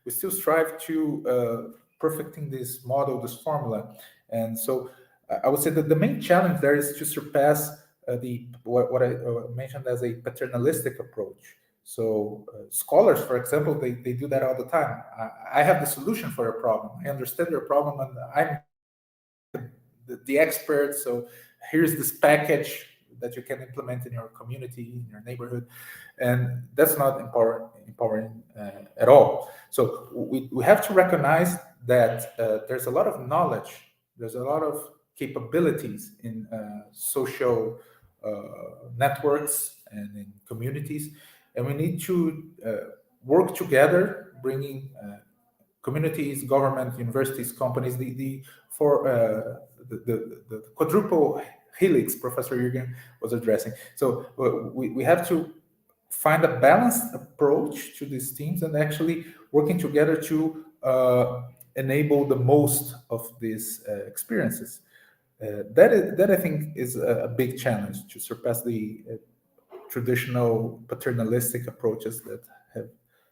we still strive to perfecting this model, this formula. And so I would say that the main challenge there is to surpass what I mentioned as a paternalistic approach. So scholars, for example, they do that all the time. I have the solution for a problem. I understand your problem, and I'm the expert. So here's this package that you can implement in your community, in your neighborhood, and that's not empowering at all. So we have to recognize that there's a lot of knowledge, there's a lot of capabilities in social networks and in communities, and we need to work together, bringing communities, government, universities, companies, the quadruple helix Professor Jürgen was addressing. So we have to find a balanced approach to these teams and actually working together to enable the most of these experiences. That I think is a big challenge to surpass the traditional paternalistic approaches that have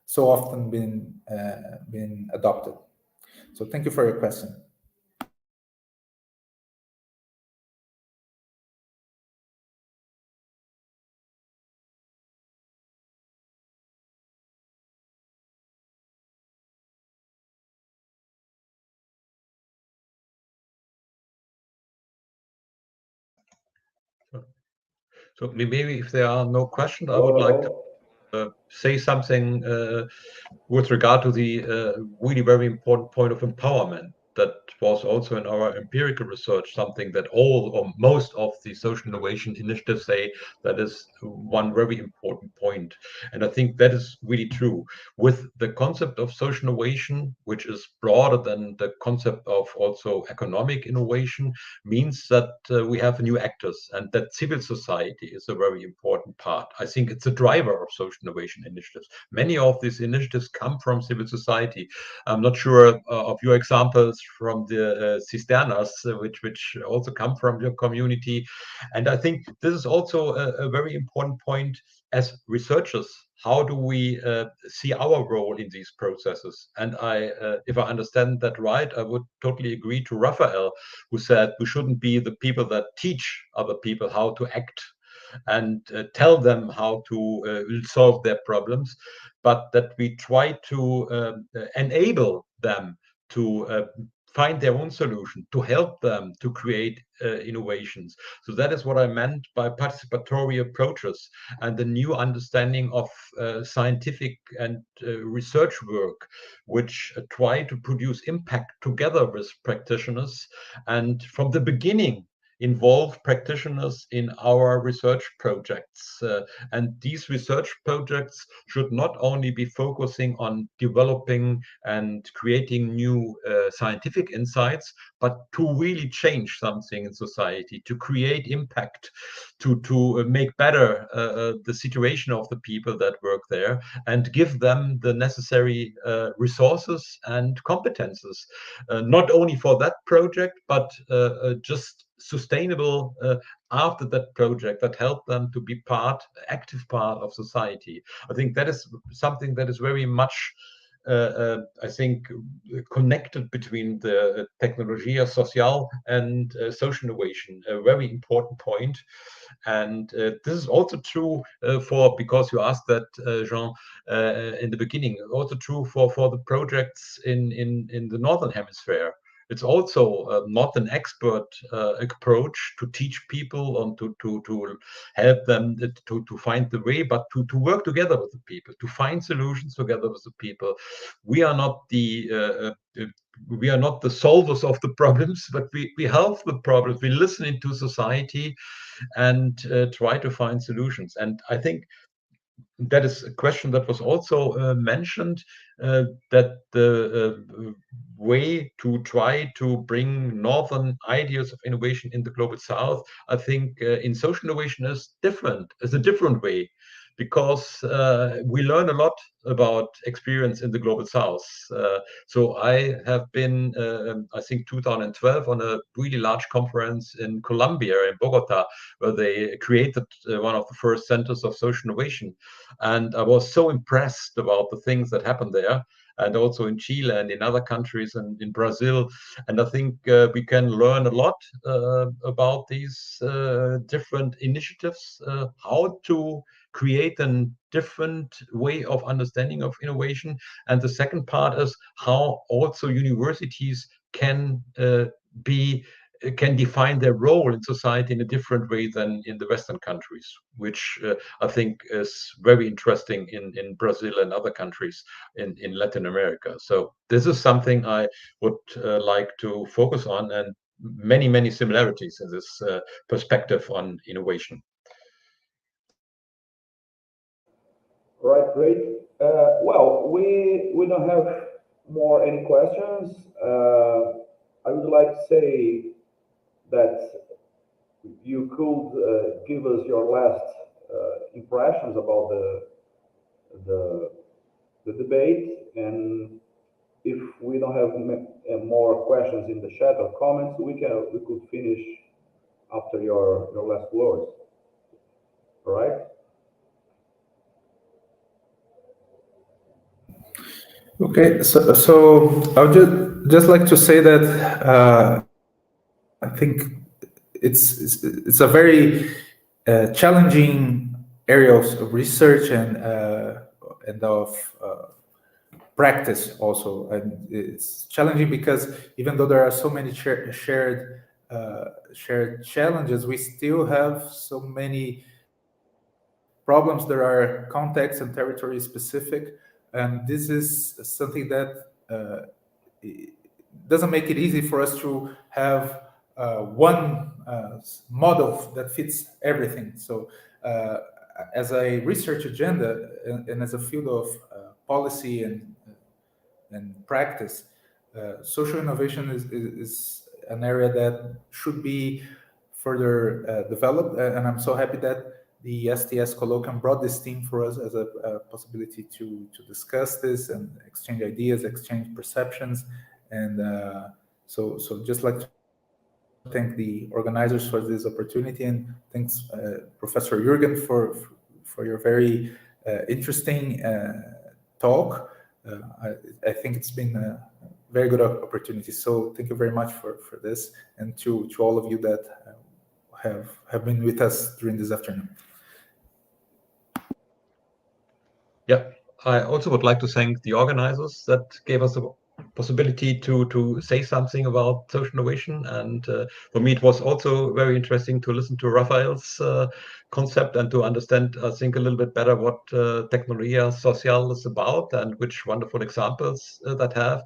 so often been adopted. So thank you for your question. So maybe if there are no questions, I would like to say something with regard to the really very important point of empowerment. That was also in our empirical research something that all or most of the social innovation initiatives say that is one very important point. And I think that is really true. With the concept of social innovation, which is broader than the concept of also economic innovation, means that we have new actors and that civil society is a very important part. I think it's a driver of social innovation initiatives. Many of these initiatives come from civil society. I'm not sure of your examples from the cisternas, which also come from your community. And I think this is also a very important point as researchers. How do we see our role in these processes? And if I understand that right, I would totally agree to Raphael, who said we shouldn't be the people that teach other people how to act and tell them how to solve their problems, but that we try to enable them to find their own solution, to help them to create innovations. So that is what I meant by participatory approaches and the new understanding of scientific and research work, which try to produce impact together with practitioners, and from the beginning involve practitioners in our research projects. And these research projects should not only be focusing on developing and creating new scientific insights, but to really change something in society, to create impact, to make better the situation of the people that work there and give them the necessary resources and competences, not only for that project, but just sustainable after that project, that help them to be active part of society. I think that is something that is very much I think connected between the Technologia Social and social innovation, a very important point. And this is also true because you asked that, Jean, in the beginning, also true for the projects in the Northern Hemisphere. it's also not an expert approach to teach people and to help them to find the way, but to work together with the people, to find solutions together with the people. We are not the solvers of the problems, but we help the problems. We listen into society and try to find solutions. And I think that is a question that was also mentioned, that the way to try to bring northern ideas of innovation in the global south, I think in social innovation is a different way, because we learn a lot about experience in the global south. So I have been, I think 2012, on a really large conference in Colombia, in Bogota, where they created one of the first centers of social innovation. And I was so impressed about the things that happened there, and also in Chile and in other countries and in Brazil. And I think we can learn a lot about these different initiatives, how to create a different way of understanding of innovation. And the second part is how also universities can define their role in society in a different way than in the Western countries, which I think is very interesting in Brazil and other countries in Latin America. So this is something I would like to focus on, and many similarities in this perspective on innovation. Right, great. Well, we don't have any questions. I would like to say that you could give us your last impressions about the debate, and if we don't have more questions in the chat or comments, we could finish after your last words. All right. Okay, so I would just like to say that I think it's a very challenging area of research and of practice also, and it's challenging because even though there are so many shared challenges, we still have so many problems that are context and territory specific, and this is something that doesn't make it easy for us to have one model that fits everything. So as a research agenda and as a field of policy and practice, social innovation is an area that should be further developed, and I'm so happy that the STS colloquium brought this theme for us as a possibility to discuss this and exchange ideas, exchange perceptions, and so just like to thank the organizers for this opportunity, and thanks Professor Jürgen for your very interesting talk. I think it's been a very good opportunity. So thank you very much for this, and to all of you that have been with us during this afternoon. Yeah, I also would like to thank the organizers that gave us the possibility to say something about social innovation. And for me, it was also very interesting to listen to Raphael's concept and to understand, I think, a little bit better what Tecnologia Social is about and which wonderful examples that have.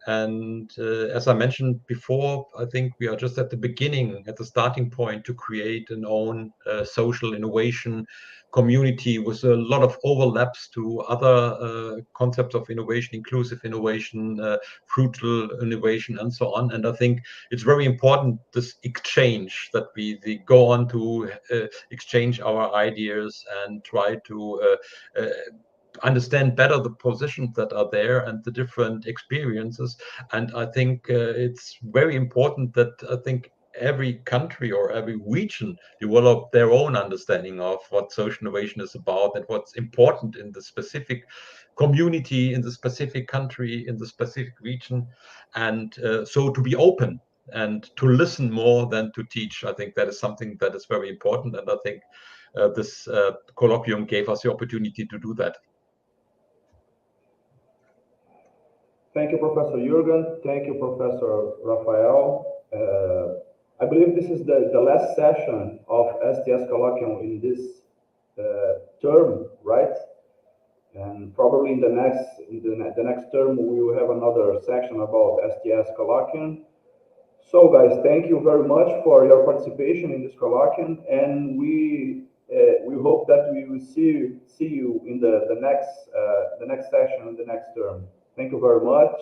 And as I mentioned before, I think we are just at the beginning, at the starting point, to create an own social innovation community with a lot of overlaps to other concepts of innovation, inclusive innovation, fruitful innovation, and so on. And I think it's very important, this exchange, that we go on to exchange our ideas and try to understand better the positions that are there and the different experiences. And I think it's very important that I think every country or every region develop their own understanding of what social innovation is about and what's important in the specific community, in the specific country, in the specific region. And so to be open and to listen more than to teach, I think that is something that is very important. And I think this colloquium gave us the opportunity to do that. Thank you, Professor Jürgen. Thank you, Professor Rafael. I believe this is the last session of STS Colloquium in this term, right? And probably in the next term, we will have another section about STS Colloquium. So guys, thank you very much for your participation in this colloquium, and we hope that we will see you in the next session in the next term. Thank you very much.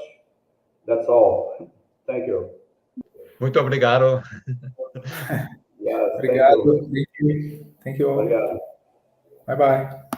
That's all. Thank you. Muito obrigado. Yes, Obrigado. Thank you. Thank you all. Obrigado. Bye-bye.